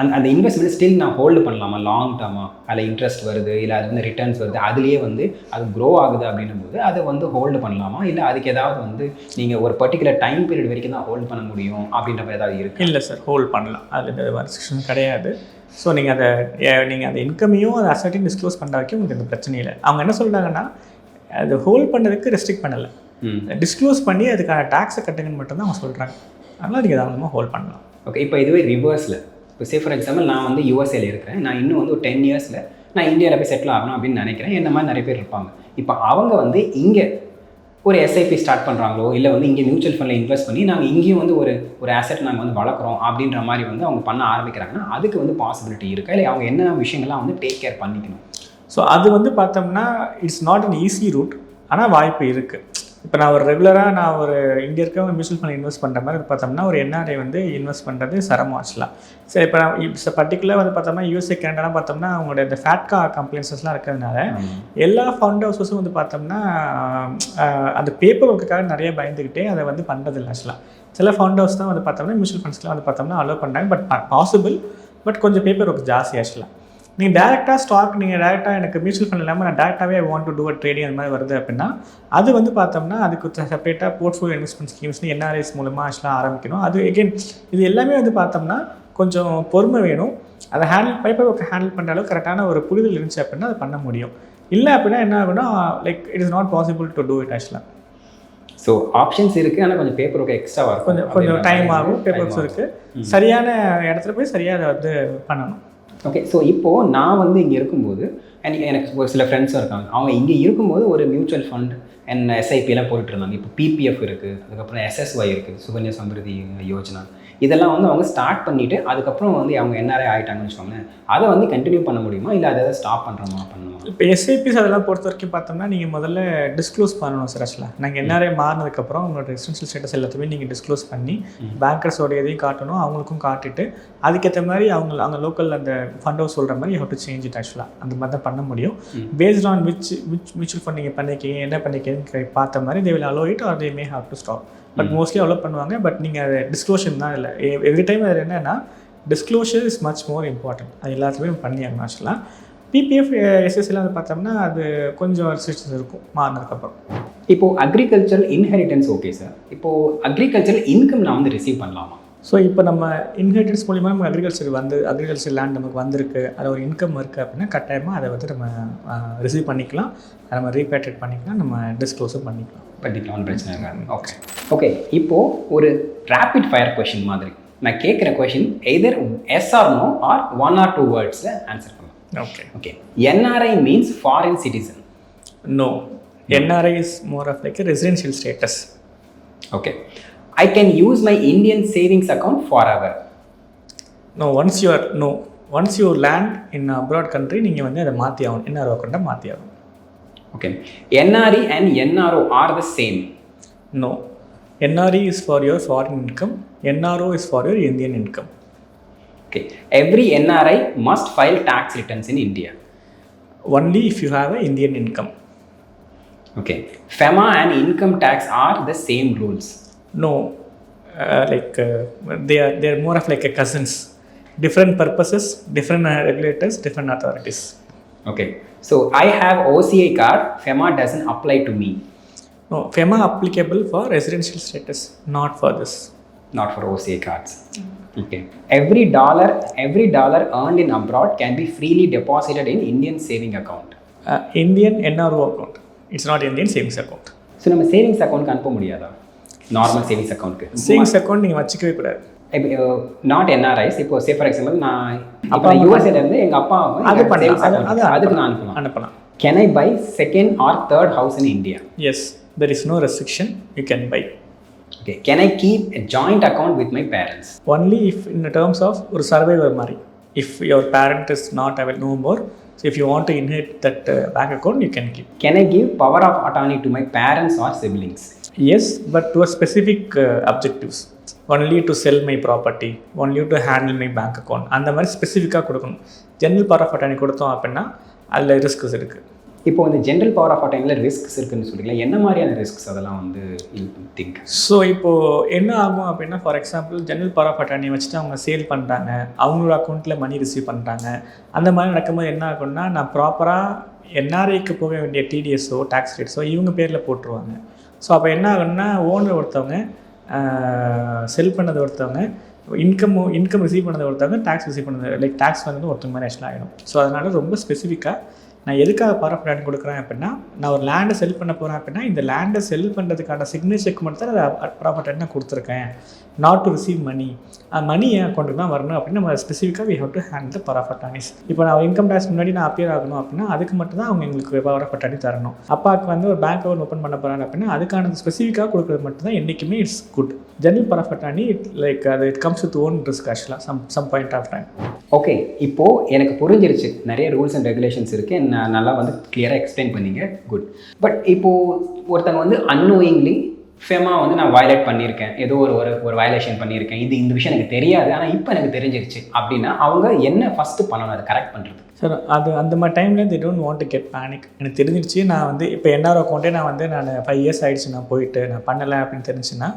அந்த இன்வெஸ்ட்மெண்ட் ஸ்டில் நான் ஹோல்டு பண்ணலாமா லாங் டேர்மாக, அதில் இன்ட்ரெஸ்ட் வருது இல்லை அது ரிட்டர்ன்ஸ் வருது, அதுலேயே அது க்ரோ ஆகுது அப்படின்னும் போது அதை ஹோல்டு பண்ணலாமா, இல்லை அதுக்கு ஏதாவது நீங்கள் ஒரு பர்டிகுலர் டைம் பீரியட் வரைக்கும் தான் ஹோல்டு பண்ண முடியும் அப்படின்ற மாதிரி ஏதாவது இருக்குது? இல்லை சார், ஹோல்ட் பண்ணலாம், அதில் ரெஸ்ட்ரிக்ஷன் கிடையாது. ஸோ நீங்கள் அந்த இன்கமையும் அதை அசட்டையும் டிஸ்க்ளோஸ் பண்ணுற வரைக்கும் உங்களுக்கு எந்த பிரச்சனை இல்லை. அவங்க என்ன சொல்கிறாங்கன்னா, அது ஹோல்ட் பண்ணுறதுக்கு ரெஸ்ட்ரிக்ட் பண்ணலை, டிஸ்க்ளோஸ் பண்ணி அதுக்கான டேக்ஸை கட்டுங்கன்னு மட்டும்தான் அவங்க சொல்கிறாங்க. அதனால் நீங்கள் தாராளமாக ஹோல்ட் பண்ணலாம். ஓகே, இப்போ இதுவே ரிவர்ஸில், இப்போ சே ஃபார் எக்ஸாம்பிள் நான் யூஎஸ்ஏல இருக்கிறேன், நான் இன்னும் ஒரு 10 yearsல நான் இந்தியாவில் போய் செட்டில் ஆகணும் அப்படின்னு நினைக்கிறேன். என்ன மாதிரி நிறைய பேர் இருப்பாங்க. இப்போ அவங்க இங்கே ஒரு எஸ்ஐபி ஸ்டார்ட் பண்ணுறாங்களோ இல்லை இங்கே மியூச்சுவல் ஃபண்டில் இன்வெஸ்ட் பண்ணி நாங்கள் இங்கேயும் ஒரு ஆசெட் நாங்கள் வளர்க்குறோம் அப்படின்ற மாதிரி அவங்க பண்ண ஆரம்பிக்கிறாங்கன்னா அதுக்கு பாசிபிலிட்டி இருக்கா, இல்லை அவங்க என்ன விஷயங்கள்லாம் டேக் கேர் பண்ணிக்கணும்? ஸோ அது பார்த்தோம்னா it's not an easy route, ஆனால் வாய்ப்பு இருக்குது. இப்போ நான் ஒரு இங்கே இருக்க மியூச்சுவல் ஃபண்ட் இன்வெஸ்ட் பண்ணுற மாதிரி பார்த்தோம்னா ஒரு என்ஆர்ஐ இன்வெஸ்ட் பண்ணுறது சிரமம் ஆச்சுலாம். சரி, இப்போ நான் பர்டிகுலர் பார்த்தோம்னா யூஎஸ்ஏ கனடாலாம் பார்த்தோம்னா அவங்களோட இந்த ஃபேட்கா கம்ப்ளைன்சஸ்லாம் இருக்கிறதுனால எல்லா ஃபண்ட் ஹவுஸஸும் பார்த்தோம்னா அந்த பேப்பர் ஒர்க்குக்காக நிறைய பயந்துக்கிட்டே அதை பண்ணுறதில்ல ஆக்சுவலாக. சில ஃபண்ட் ஹவுஸ் தான் பார்த்தோம்னா மியூச்சுவல் ஃபண்ட்ஸ்லாம் பார்த்தோம்னா அலோவ் பண்ணுறாங்க, பட் பாசிபிள், பட் கொஞ்சம் பேப்பர் ஒர்க் ஜாஸ்தி ஆக்சுவலாக. நீங்கள் டேரெக்டாக ஸ்டாக் எனக்கு மியூச்சுவல் ஃபண்ட் இல்லாமல் நான் டேரெக்டாகவே want to do a trading அந்த மாதிரி வருது அப்படின்னா அது பார்த்தோம்னா அதுக்கு செப்பரேட்டாக போர்ட்ஃபோலியோ இன்வெஸ்ட்மெண்ட் ஸ்கீம்ஸ்னு என்ஆர்ஐஸ் மூலமாக ஆக்சுவலாக ஆரம்பிக்கணும். அது எகெயின் இது எல்லாமே பார்த்தோம்னா கொஞ்சம் பொறுமை வேணும். அதை பேப்பர் ஒர்க்கை ஹேண்டில் பண்ணுற அளவுக்கு கரெக்டான ஒரு புரிதல் இருந்துச்சு அப்படின்னா அதை பண்ண முடியும். இல்லை அப்படின்னா என்ன ஆகுனா it is not possible to do it ஆக்சுவலாக. ஸோ ஆப்ஷன்ஸ் இருக்குது, ஆனால் கொஞ்சம் பேப்பர் ஒர்க்கு எக்ஸ்ட்ரா கொஞ்சம் டைம் ஆகும். பேப்பர் ஒர்க்ஸ் இருக்குது, சரியான இடத்துல போய் சரியாக அதை பண்ணணும். ஓகே, ஸோ இப்போது நான் இங்கே இருக்கும்போது எனக்கு ஒரு சில ஃப்ரெண்ட்ஸும் இருக்காங்க. அவங்க இங்கே இருக்கும்போது ஒரு மியூச்சுவல் ஃபண்ட் எஸ்ஐபிலாம் போட்டுருந்தாங்க. இப்போ பிபிஎஃப் இருக்குது, அதுக்கப்புறம் எஸ்எஸ்ஒய் இருக்குது, சுகன்யா சம்ருதி யோஜனா, இதெல்லாம் அவங்க ஸ்டார்ட் பண்ணிவிட்டு அதுக்கப்புறம் அவங்க என்ஆர்ஐ ஆகிட்டாங்கன்னு வச்சுக்கோங்களேன். அதை கண்டினியூ பண்ண முடியுமா, இல்லை அதை ஸ்டாப் பண்ணுறோமா பண்ணுமா? இப்போ எஸ்ஐபிஸ் அதெல்லாம் பொறுத்த வரைக்கும் பார்த்தோம்னா நீங்கள் முதல்ல டிஸ்க்ளோஸ் பண்ணணும் சார். ஆக்சுவலாக நாங்கள் என்ஆர்ஐ மாறினதுக்கப்புறம் உங்களோட ரெசிடென்ஷியல் ஸ்டேட்டஸ் எல்லாத்தையுமே நீங்கள் டிஸ்க்ளோஸ் பண்ணி பேங்கர்ஸோட எதையும் காட்டணும், அவங்களுக்கும் காட்டிட்டு அதுக்கேற்ற மாதிரி அவங்க லோக்கல் அந்த ஃபண்ட் ஹவுஸ் சொல்கிற மாதிரி ஹவ் டு சேஞ்ச் இட். ஆக்சுவலாக அந்த மாதிரி தான் பண்ண முடியும். Based on which mutual fund நீங்கள் பண்ணிக்கிங்க என்ன பண்ணிக்கிறீங்க பார்த்த மாதிரி they will allow it or they May have to stop. But mostly allow பண்ணுவாங்க. பட் நீங்கள் அதை டிஸ்க்ளோஷன் தான் இல்லை எவ்ரி டைம் அது என்னென்னா disclosure is much more important. அது எல்லாத்துலேயும் பண்ணியாங்க. ஆக்சுவலாக பிபிஎஃப் எஸ்எஸ்சிலாம் பார்த்தோம்னா அது கொஞ்சம் ரெஸ்ட்ரிக்ஷன்ஸ் இருக்கும் மாறினதுக்கப்புறம். இப்போது அக்ரிகல்ச்சரல் இன்ஹெரிட்டன்ஸ் ஓகே சார், இப்போது அக்ரிகல்ச்சரல் இன்கம் நான் ரிசீவ் பண்ணலாமா? ஸோ இப்போ நம்ம இன்ஹெரிட்டன்ஸ் மூலிமா நம்ம அக்ரிகல்ச்சர் லேண்ட் நமக்கு வந்திருக்கு, அது ஒரு இன்கம் இருக்குது அப்படின்னா கட்டாயமாக அதை நம்ம ரிசீவ் பண்ணிக்கலாம், அதை நம்ம ரீபேட்ரேட் பண்ணிக்கலாம், நம்ம டிஸ்க்ளோஸும் பண்ணிக்கலாம் பிரச்சனை இருக்காது. ஓகே, இப்போது ஒரு ரேபிட் ஃபயர் கொஷின் மாதிரி நான் கேட்குற question either yes or no or 1 or 2 வேர்ட்ஸில் ஆன்சர் பண்ணலாம். Okay. NRI means foreign citizen. No. NRI is more of like a residential status. Okay. I can use my Indian savings account forever. No, once you land in abroad country நீங்க அதை மாத்தி ஆகணும். NRO அக்கௌண்ட்டை மாத்தி ஆகணும். Okay. NRE and NRO are the same. No. NRE is for your foreign income. NRO is for your Indian income. Okay. Every NRI must file tax returns in India. Only if you have an Indian income. Okay. FEMA and income tax are the same rules. No, they are more of like a cousins. Different purposes, different regulators, different authorities. Okay. So I have OCI card. FEMA doesn't apply to me. No, FEMA applicable for residential status, not for this. Not for OCI cards. Okay. Every dollar earned in abroad can be freely deposited in Indian saving account. Indian NRO account. It's not Indian savings account. So நம்ம savings அக்கௌண்ட்க்கு அனுப்ப முடியாதா? Normal savings அக்கௌண்ட்க்கு savings account நீங்கள் வச்சுக்கவே கூடாது. Not NRIs. இப்போ say for example நான் அப்போ யூஎஸ்ஏலேருந்து எங்கள் அப்பா அது பண்ணலாம், அதுக்கு நான் அனுப்பலாம். Can I buy second or third house in India? Yes, there is no restriction. You can buy. Okay. Can I keep a joint account with my parents? Only if in terms of ஒரு survivor மாதிரி. If your parent is not available no more, so if you want to inherit that bank account, you can keep. Can I give power of attorney to my parents or siblings? Yes, but to a specific objectives. Only to sell my property, only to handle my bank account. அந்த மாதிரி ஸ்பெசிஃபிக்காக கொடுக்கணும். General power of attorney கொடுத்தோம் அப்படின்னா அதில் risks இருக்குது. இப்போ இந்த ஜென்ரல் பவர் ஆஃப் அட்டார்னியில் ரிஸ்க்ஸ் இருக்குன்னு சொல்லிக்கலாம். என்ன மாதிரியான ரிஸ்க்ஸ் அதெல்லாம் வந்து யூ திங்க்? ஸோ இப்போது என்ன ஆகும் அப்படின்னா, for example general power of attorney வச்சுட்டு அவங்க சேல் பண்ணுறாங்க, அவங்களோட அக்கௌண்ட்டில் மணி ரிசீவ் பண்ணுறாங்க. அந்த மாதிரி நடக்கும்போது என்ன ஆகும்னா, நான் ப்ராப்பராக என்ஆர்ஐக்கு போக வேண்டிய டிடிஎஸோ டேக்ஸ் ரேட்ஸோ இவங்க பேரில் போட்டுருவாங்க. ஸோ அப்போ என்ன ஆகும்னா, ஓனர் ஒருத்தவங்க செல் பண்ணது ஒருத்தவங்க, இன்கம் ரிசீவ் பண்ணது ஒருத்தவங்க, டேக்ஸ் ரிசீவ் பண்ணது லைக் டேக்ஸ் வந்து ஒருத்தவங்க மாதிரி ஆக்சுவலாக ஆகிடும். ஸோ அதனால் ரொம்ப ஸ்பெசிஃபிக்காக நான் எதுக்காக பவர் ஆஃப் அட்டார்னி கொடுக்குறேன் அப்படின்னா, நான் ஒரு லேண்டை செல் பண்ண போகிறேன் அப்படின்னா இந்த லேண்டை செல் பண்ணுறதுக்கான சிக்னேச்சருக்கு மட்டும் தான் அதை பவர் ஆஃப் அட்டார்னி நான் கொடுத்துருக்கேன். Not to receive money. Money என் அக்கௌண்ட்டுக்கு தான் வரணும் அப்படின்னு நம்ம ஸ்பெசிஃபிக்காக we have to handle power of attorneys. இப்போ நான் இன்கம் டேக்ஸ் முன்னாடி நான் அப்பியர் ஆகணும் அப்படின்னா அதுக்கு மட்டும் தான் அவங்க எங்களுக்கு பவர் ஆஃப் அட்டார்னி தரணும். அப்பாவுக்கு வந்து ஒரு பேங்க் அக்கௌண்ட் ஓப்பன் பண்ண போகிறாங்க அப்படின்னா அதுக்கான ஸ்பெசிஃபிக்காக கொடுக்குறது மட்டும் தான் என்றைக்குமே it's good. General power of attorney like அது it comes with own risk ஆக்சுவலாக some point of time. Okay, இப்போது எனக்கு புரிஞ்சிருச்சு நிறைய ரூல்ஸ் அண்ட் ரெகுலேஷன்ஸ் இருக்குது. நான் நல்லா வந்து கிளியராக எக்ஸ்பிளைன் பண்ணீங்க. குட். பட் இப்போது ஒருத்தங்க வந்து அன்னோயிங்லி ஃபெமா வந்து நான் வயலேட் பண்ணியிருக்கேன், ஏதோ ஒரு வயலேஷன் பண்ணியிருக்கேன், இந்த விஷயம் எனக்கு தெரியாது ஆனால் இப்போ எனக்கு தெரிஞ்சிருச்சு அப்படின்னா அவங்க என்ன ஃபஸ்ட்டு பண்ணணும் அதை கரெக்ட் பண்ணுறது? சார் அது அந்த மாதிரி டைமில் they don't want to get panic. எனக்கு தெரிஞ்சிருச்சு, நான் வந்து இப்போ என்ஆர்ஓ அக்கௌண்ட்டே நான் 5 years ஆகிடுச்சு நான் போயிட்டு நான் பண்ணலை அப்படின்னு தெரிஞ்சுன்னா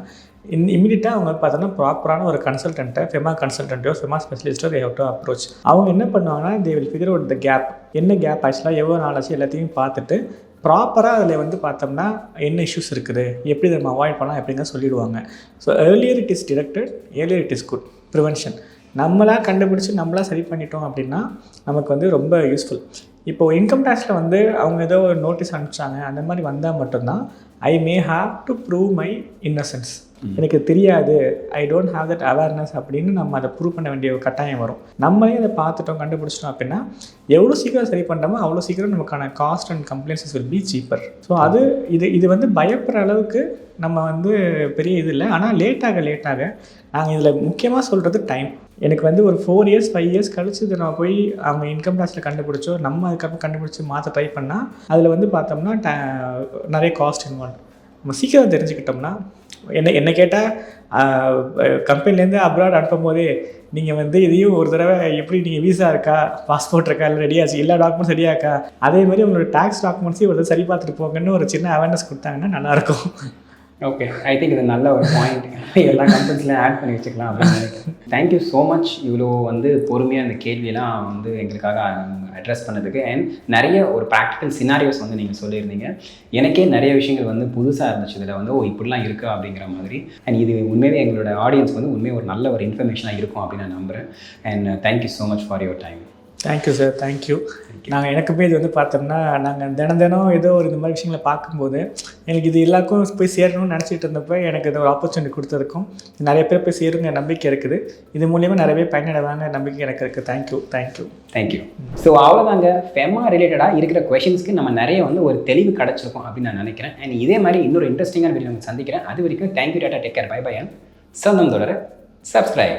இமீடியட்டாக அவங்க பார்த்தோன்னா ப்ராப்பரான ஒரு கன்சல்டண்ட்டை, ஃபெமா கன்சல்டண்ட்டோ ஃபெமா ஸ்பெஷலிஸ்ட்டோ they have to approach. அவங்க என்ன பண்ணுவாங்கன்னா they will figure out the gap. என்ன கேப் ஆக்சுவலாக எவ்வளோ நாளாச்சு எல்லாத்தையும் பார்த்துட்டு ப்ராப்பராக அதில் வந்து பார்த்தோம்னா என்ன இஷ்யூஸ் இருக்குது, எப்படி நம்ம அவாய்ட் பண்ணலாம் எப்படிங்க சொல்லிடுவாங்க. So earlier it is detected, earlier it is good. Prevention நம்மளாக கண்டுபிடிச்சி நம்மளாக சரி பண்ணிட்டோம் அப்படின்னா நமக்கு வந்து ரொம்ப யூஸ்ஃபுல். இப்போது இன்கம் டேக்ஸில் வந்து அவங்க ஏதோ ஒரு நோட்டீஸ் அனுப்பிச்சாங்க அந்த மாதிரி வந்தால் மட்டும்தான் I may have to prove my innocence. எனக்கு தெரியாது, I don't have that awareness அப்படின்னு நம்ம அதை ப்ரூவ் பண்ண வேண்டிய ஒரு கட்டாயம் வரும். நம்மளே அதை பார்த்துட்டோம் கண்டுபிடிச்சிட்டோம் அப்படின்னா எவ்வளோ சீக்கிரம் சரி பண்ணுறோமோ அவ்வளோ சீக்கிரம் நமக்கான cost and compliances will be cheaper. So அது இது வந்து பயப்படுற அளவுக்கு நம்ம வந்து பெரிய இது இல்லை. ஆனால் லேட்டாக நாங்கள் இதில் முக்கியமாக சொல்கிறது டைம். எனக்கு வந்து ஒரு 4 years 5 years கழிச்சு இதை நான் போய் அவங்க இன்கம் டேக்ஸில் கண்டுபிடிச்சோ நம்ம அதுக்கப்புறம் கண்டுபிடிச்சி மாற்ற ட்ரை பண்ணால் அதில் வந்து பார்த்தோம்னா நிறைய காஸ்ட் இன்வால்வ். நம்ம சீக்கிரம் தெரிஞ்சுக்கிட்டோம்னா என்ன கேட்டால் கம்பெனிலேருந்து அப்ராட் அனுப்பும் போதே நீங்கள் வந்து இதையும் ஒரு தடவை எப்படி நீங்கள் வீசா இருக்கா, பாஸ்போர்ட் இருக்கா, இல்லை ரெடியாச்சு, எல்லா டாக்குமெண்ட்ஸ் ரெடியாக இருக்கா, அதே மாதிரி உங்களோட டேக்ஸ் டாக்குமெண்ட்ஸையும் ஒரு சரி பார்த்துட்டு போங்கன்னு ஒரு சின்ன அவேர்னஸ் கொடுத்தாங்கன்னா நல்லாயிருக்கும். ஓகே, ஐ திங்க் இது நல்ல ஒரு பாயிண்ட். எல்லா கம்பெனிஸ்லையும் ஆட் பண்ணி வச்சுக்கலாம் அப்படின்னு நினைக்கிறேன். தேங்க்யூ ஸோ மச் இவ்வளோ வந்து பொறுமையாக அந்த கேள்வியெல்லாம் வந்து எங்களுக்காக அட்ரஸ் பண்ணதுக்கு. அண்ட் நிறைய ஒரு ப்ராக்டிக்கல் சினாரியோஸ் வந்து நீங்கள் சொல்லியிருந்தீங்க. எனக்கே நிறைய விஷயங்கள் வந்து புதுசாக இருந்துச்சு இதில் வந்து இப்படிலாம் இருக்கா அப்படிங்கிற மாதிரி. அண்ட் இது உண்மையாக எங்களோட ஆடியன்ஸ் வந்து உண்மையாக ஒரு நல்ல ஒரு இன்ஃபர்மேஷனாக இருக்கும் அப்படின்னு நான் நம்புகிறேன். And thank you so much for your time. Thank you sir, thank you. நாங்கள் எனக்குமே இது வந்து பார்த்தோம்னா நாங்கள் தினம் ஏதோ ஒரு இந்த மாதிரி விஷயங்களை பார்க்கும்போது எனக்கு இது எல்லாருக்கும் போய் சேரணும்னு நினச்சிட்டு இருந்தப்போ எனக்கு இது ஒரு ஆப்பர்ச்சுனிட்டி கொடுத்ததுக்கும் நிறைய பேர் போய் சேருங்க நம்பிக்கை இருக்குது. இது மூலியமாக நிறைய பேர் பயனடைவாங்க நம்பிக்கை எனக்கு இருக்குது. தேங்க்யூ. ஸோ அவ்வளோதாங்க, ஃபெமா ரிலேட்டடாக இருக்கிற கொஷின்ஸ்க்கு நம்ம நிறைய வந்து ஒரு தெளிவு கிடச்சிருக்கோம் அப்படின்னு நான் நினைக்கிறேன். அண்ட் இதே மாதிரி இன்னொரு இன்ட்ரெஸ்டிங்கான வீடியோ சந்திக்கிறேன். அது வரைக்கும் thank you, tata, take care, bye bye. சொந்தம் தொடர சப்ஸ்கிரைப்.